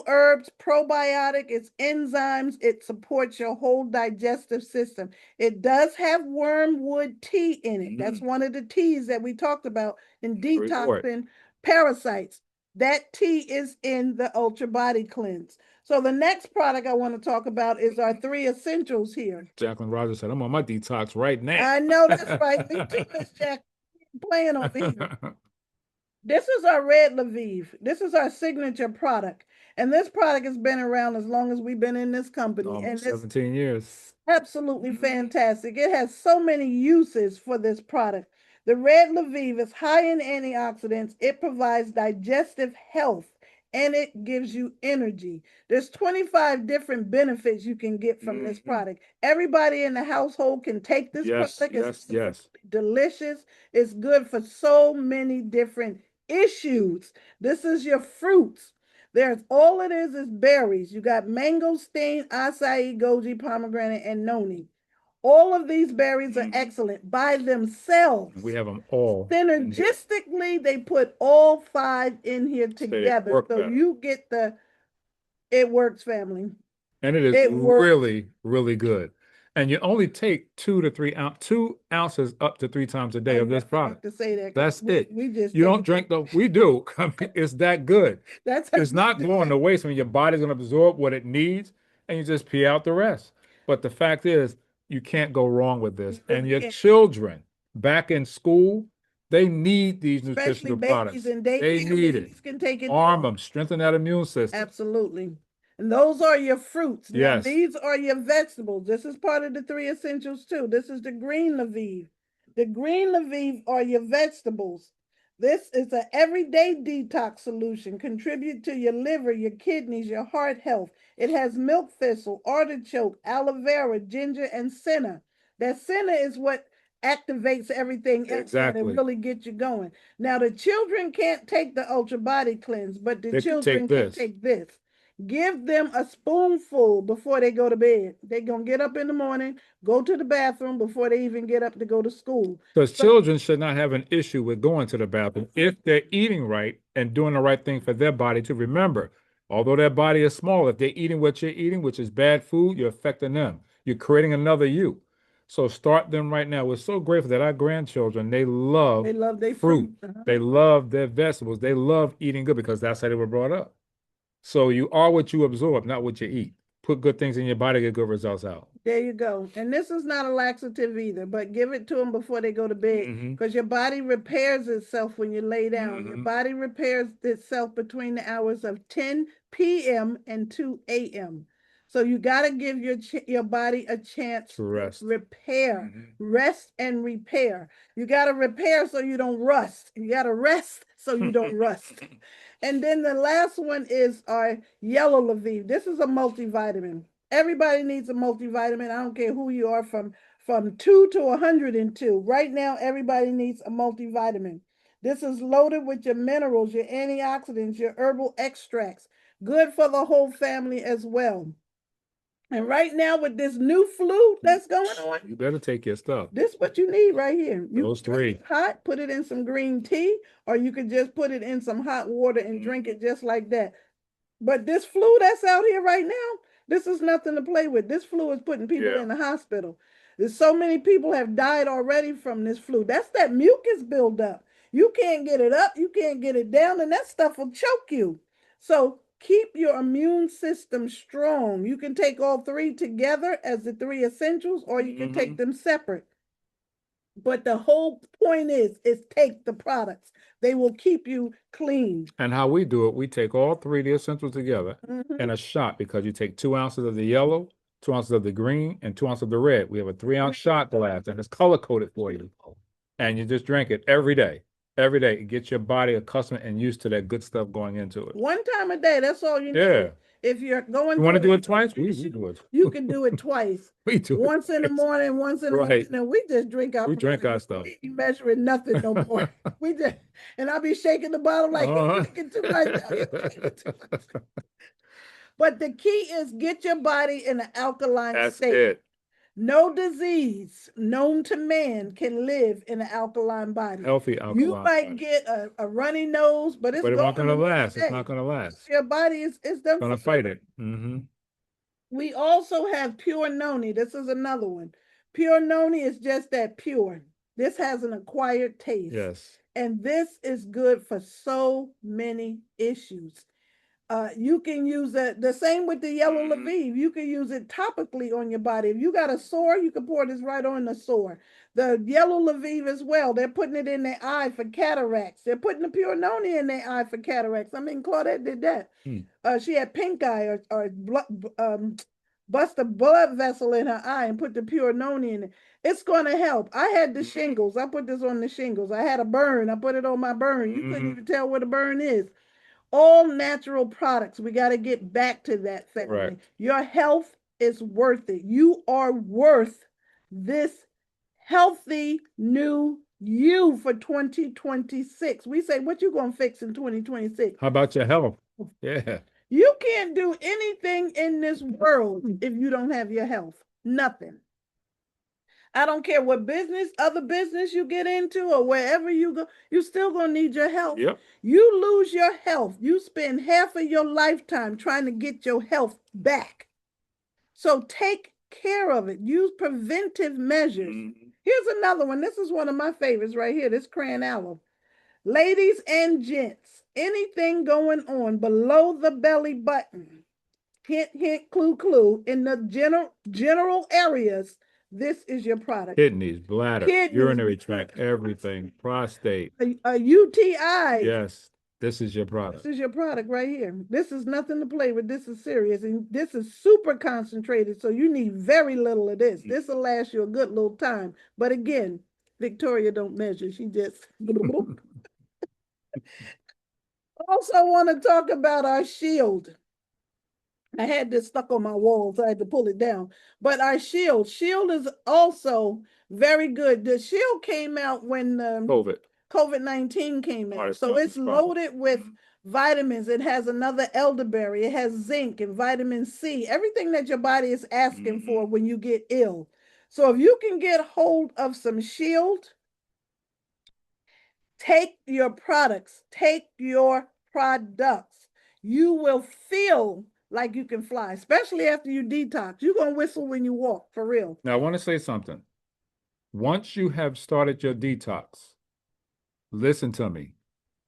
herbs, probiotic, it's enzymes, it supports your whole digestive system. It does have wormwood tea in it. That's one of the teas that we talked about in detoxing parasites. That tea is in the Ultra Body Cleanse. So the next product I want to talk about is our 3 essentials here. Jacqueline Rogers said, I'm on my detox right now. I know that's right. Me too, Miss Jack. Playing over here. This is our Red Lviv. This is our signature product. And this product has been around as long as we've been in this company. Almost 17 years. Absolutely fantastic. It has so many uses for this product. The Red Lviv is high in antioxidants. It provides digestive health and it gives you energy. There's 25 different benefits you can get from this product. Everybody in the household can take this product. It's delicious. It's good for so many different issues. This is your fruits. All it is berries. You got mangosteen, acai, goji, pomegranate, and noni. All of these berries are excellent by themselves. We have them all. Synergistically, they put all 5 in here together. So you get it works, family. And it is really, really good. And you only take 2 ounces up to 3 times a day of this product. To say that, that's it. You don't drink we do. It's that good. It's not going to waste. Your body's going to absorb what it needs and you just pee out the rest. But the fact is, you can't go wrong with this. And your children back in school, they need these nutritional products. They need it. Can take it. Arm them, strengthen that immune system. Absolutely. And those are your fruits. Yes. Now, these are your vegetables. This is part of the 3 essentials too. This is the green Lviv. The green Lviv are your vegetables. This is an everyday detox solution. Contribute to your liver, your kidneys, your heart health. It has milk thistle, artichoke, aloe vera, ginger, and senna. That senna is what activates everything else and really gets you going. Now, the children can't take the Ultra Body Cleanse, but the children can take this. Give them a spoonful before they go to bed. They're going to get up in the morning, go to the bathroom before they even get up to go to school. Because children should not have an issue with going to the bathroom if they're eating right and doing the right thing for their body. To remember, although their body is small, if they're eating what you're eating, which is bad food, you're affecting them. You're creating another you. So start them right now. We're so grateful that our grandchildren, they love their fruit. They love their vegetables. They love eating good because that's how they were brought up. So you are what you absorb, not what you eat. Put good things in your body, get good results out. There you go. And this is not a laxative either, but give it to them before they go to bed because your body repairs itself when you lay down. Your body repairs itself between the hours of 10 p.m. and 2 a.m. So you got to give your body a chance to rest. Repair, rest and repair. You got to repair so you don't rust. You got to rest so you don't rust. And then the last one is our yellow Lviv. This is a multivitamin. Everybody needs a multivitamin. I don't care who you are, from 2 to 102. Right now, everybody needs a multivitamin. This is loaded with your minerals, your antioxidants, your herbal extracts. Good for the whole family as well. And right now with this new flu that's going on, You better take your stuff. this is what you need right here. You Those can drink three. it hot, put it in some green tea, or you could just put it in some hot water and drink it just like that. But this flu that's out here right now, this is nothing to play with. This flu is putting people Yeah. in the hospital. There's so many people have died already from this flu. That's that mucus buildup. You can't get it up, you can't get it down, and that stuff will choke you. So keep your immune system strong. You can take all three together as the three essentials, or you can take them separate. But the whole point is take the products. They will keep you clean. And how we do it, we take all three of the essentials together in a shot, because you take 2 ounces of the yellow, 2 ounces of the green, and 2 ounces of the red. We have a 3-ounce shot glass, and it's color coded for you. And you just drink it every day. Every day. It gets your body accustomed and used to that good stuff going into it. One time a day, that's all you need. Yeah. If you're going You want to through do it twice? We do it. you can do it twice. We do it Once in the twice. morning, once in the Right. morning. We just drink our We drink our stuff. We ain't measuring nothing no more. We just, and I'll be shaking the bottle like you're drinking too much. You're drinking too much. But the key is get your body in an alkaline That's state. it. No disease known to man can live in an alkaline body. Healthy alkaline You might body. get a runny nose, but it's But it's not going going to the last. next It's day. not going to last. Your body is done Going to for fight good. it. Mm-hmm. We also have pure noni. This is another one. Pure noni is just that pure. This has an acquired taste. Yes. And this is good for so many issues. You can use the same with the yellow Lviv. You can use it topically on your body. If you got a sore, you can pour this right on the sore. The yellow Lviv as well. They're putting it in their eye for cataracts. They're putting the pure noni in their eye for cataracts. I mean, Claudette did that. She had pink eye or bust a blood vessel in her eye and put the pure noni in it. It's going to help. I had the shingles. I put this on the shingles. I had a burn. I put it on my burn. You couldn't even tell where the burn is. All natural products. We got to get back to that family. Right. Your health is worth it. You are worth this healthy new you for 2026. We say, what you going to fix in 2026? How about your health? Yeah. You can't do anything in this world if you don't have your health. Nothing. I don't care what other business you get into or wherever you go, you're still going to need your health. Yep. You lose your health. You spend half of your lifetime trying to get your health back. So take care of it. Use preventive measures. Here's another one. This is one of my favorites right here. This crayon aloe. Ladies and gents, anything going on below the belly button, hint, hint, clue, clue, in the general areas, this is your product. Kidneys, bladder, urinary tract, everything, prostate. A UTI. Yes, this is your product. This is your product right here. This is nothing to play with. This is serious. And this is super concentrated, so you need very little of this. This will last you a good little time. But again, Victoria don't measure. She just... Also want to talk about our shield. I had this stuck on my wall, so I had to pull it down. But our shield is also very good. The shield came out when COVID-19 came out. So it's loaded with vitamins. It has another elderberry. It has zinc and vitamin C, everything that your body is asking for when you get ill. So if you can get hold of some shield, take your products. You will feel like you can fly, especially after you detox. You're going to whistle when you walk, for real. Now, I want to say something. Once you have started your detox, listen to me.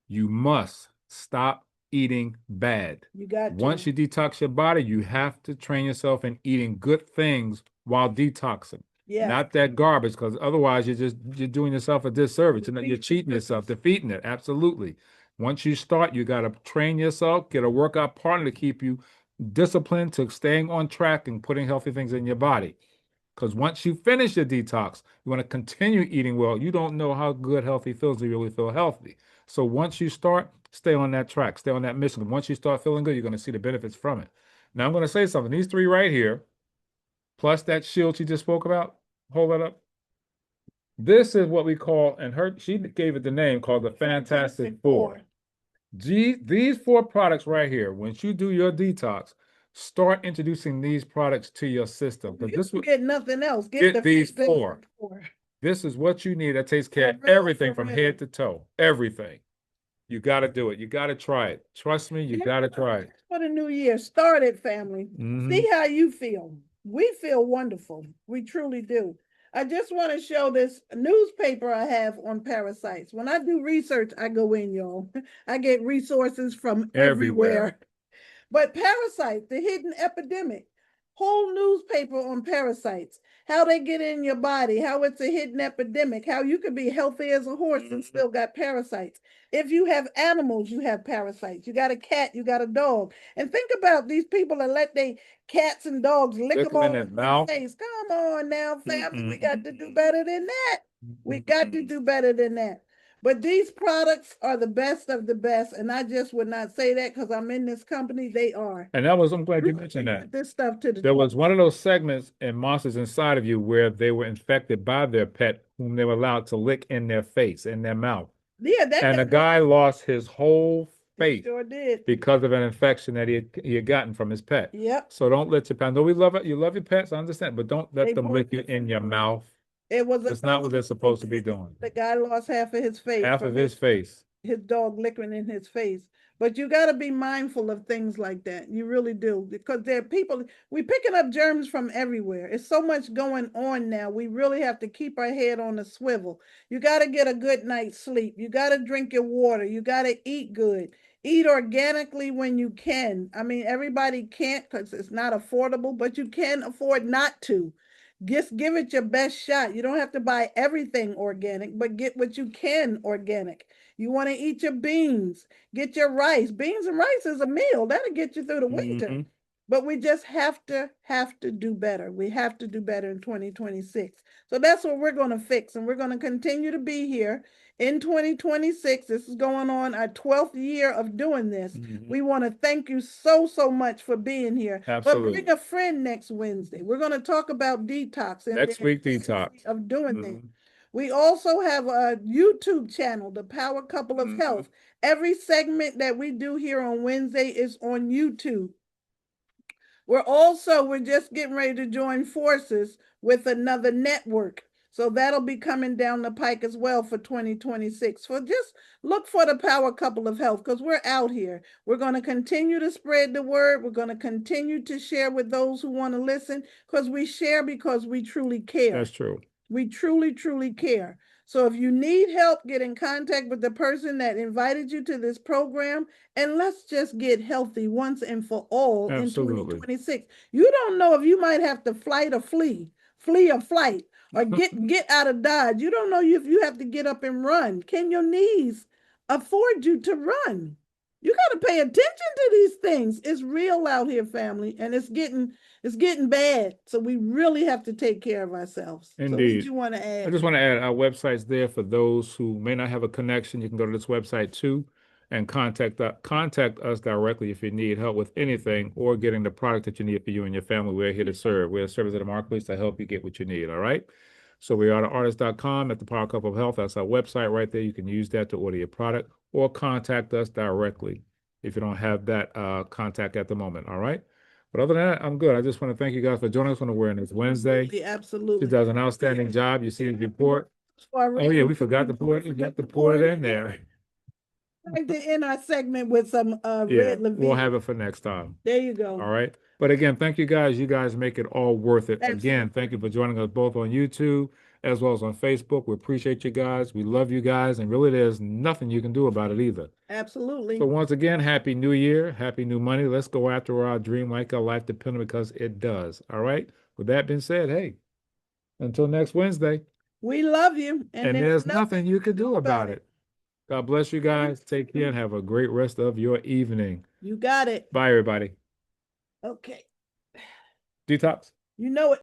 You must stop eating bad. You got to. Once you detox your body, you have to train yourself in eating good things while detoxing. Yeah. Not that garbage, because otherwise you're doing yourself a disservice. You're cheating yourself, defeating it. Absolutely. Once you start, you got to train yourself, get a workout partner to keep you disciplined to staying on track and putting healthy things in your body. Because once you finish your detox, you want to continue eating well. You don't know how good healthy feels if you really feel healthy. So once you start, stay on that track, stay on that mission. Once you start feeling good, you're going to see the benefits from it. Now I'm going to say something. These three right here, plus that shield she just spoke about, hold that up. This is what we call, and she gave it the name called the Fantastic Four. These 4 products right here, once you do your detox, start introducing these products to your system. But You this don't would get nothing else. get the these face four. This is what you need that takes care of For real, everything for from real. head to toe. Everything. You got to do it. You got to try it. Trust me, you got to try it. For the new year, start it, family. Mhm. See how you feel. We feel wonderful. We truly do. I just want to show this newspaper I have on parasites. When I do research, I go in, y'all. I get resources from everywhere. But parasites, the hidden epidemic, whole newspaper on parasites, how they get in your body, how it's a hidden epidemic, how you could be healthy as a horse and still got parasites. If you have animals, you have parasites. You got a cat, you got a dog. And think about these people that let their cats and dogs lick them all in their face. Come on now, family. We got to do better than that. We got to do better than that. But these products are the best of the best. And I just would not say that because I'm in this company. They are. And that was, I'm glad you mentioned that. This stuff to the There was one of those segments in Monsters Inside of You where they were infected by their pet, whom they were allowed to lick in their face, in their mouth. Yeah, that And the guy lost his whole face sure did. because of an infection that he had gotten from his pet. Yep. So don't let your pet, though we love it, you love your pets, I understand, but don't let them lick you in your mouth. It was It's not what they're supposed to be doing. The guy lost half of his face. Half of his face. His dog licking in his face. But you got to be mindful of things like that. You really do. Because there are people, we picking up germs from everywhere. It's so much going on now. We really have to keep our head on a swivel. You got to get a good night's sleep. You got to drink your water. You got to eat good. Eat organically when you can. I mean, everybody can't because it's not affordable, but you can afford not to. Just give it your best shot. You don't have to buy everything organic, but get what you can organic. You want to eat your beans, get your rice. Beans and rice is a meal. That'll get you through the winter. But we just have to do better. We have to do better in 2026. So that's what we're going to fix. And we're going to continue to be here in 2026. This is going on our 12th year of doing this. We want to thank you so much for being here. Absolutely. But bring a friend next Wednesday. We're going to talk about detox. And next week, detox. Of doing this. We also have a YouTube channel, The Power Couple of Health. Every segment that we do here on Wednesday is on YouTube. We're just getting ready to join forces with another network. So that'll be coming down the pike as well for 2026. So just look for the Power Couple of Health because we're out here. We're going to continue to spread the word. We're going to continue to share with those who want to listen because we share because we truly care. That's true. We truly, truly care. So if you need help, get in contact with the person that invited you to this program, and let's just get healthy once and for all. Absolutely. In 2026. You don't know if you might have to flee or flight, or get out of Dodge. You don't know if you have to get up and run. Can your knees afford you to run? You got to pay attention to these things. It's real out here, family, and it's getting bad. So we really have to take care of ourselves. Indeed. So what do you want to add? I just want to add our website's there for those who may not have a connection. You can go to this website too and contact us directly if you need help with anything or getting the product that you need for you and your family. We're here to serve. We're a service at the marketplace to help you get what you need. All right. So we are at artist.com at the Power Cup of Health. That's our website right there. You can use that to order your product or contact us directly if you don't have that contact at the moment. All right. But other than that, I'm good. I just want to thank you guys for joining us on Awareness Wednesday. Absolutely. She does an outstanding job. You see the report. Oh, yeah, we forgot to pour it. You got to pour it in there. I'd like to end our segment with some Red Levine. We'll have it for next time. There you go. All right. But again, thank you guys. You guys make it all worth it. Absolutely. Again, thank you for joining us both on YouTube as well as on Facebook. We appreciate you guys. We love you guys. And really, there's nothing you can do about it either. Absolutely. So once again, Happy New Year. Happy new money. Let's go after our dream like our life dependent because it does. All right. With that being said, hey, until next Wednesday. We love you. And there's nothing you can do about it. God bless you guys. Take care and have a great rest of your evening. You got it. Bye, everybody. Okay. Detox. You know it.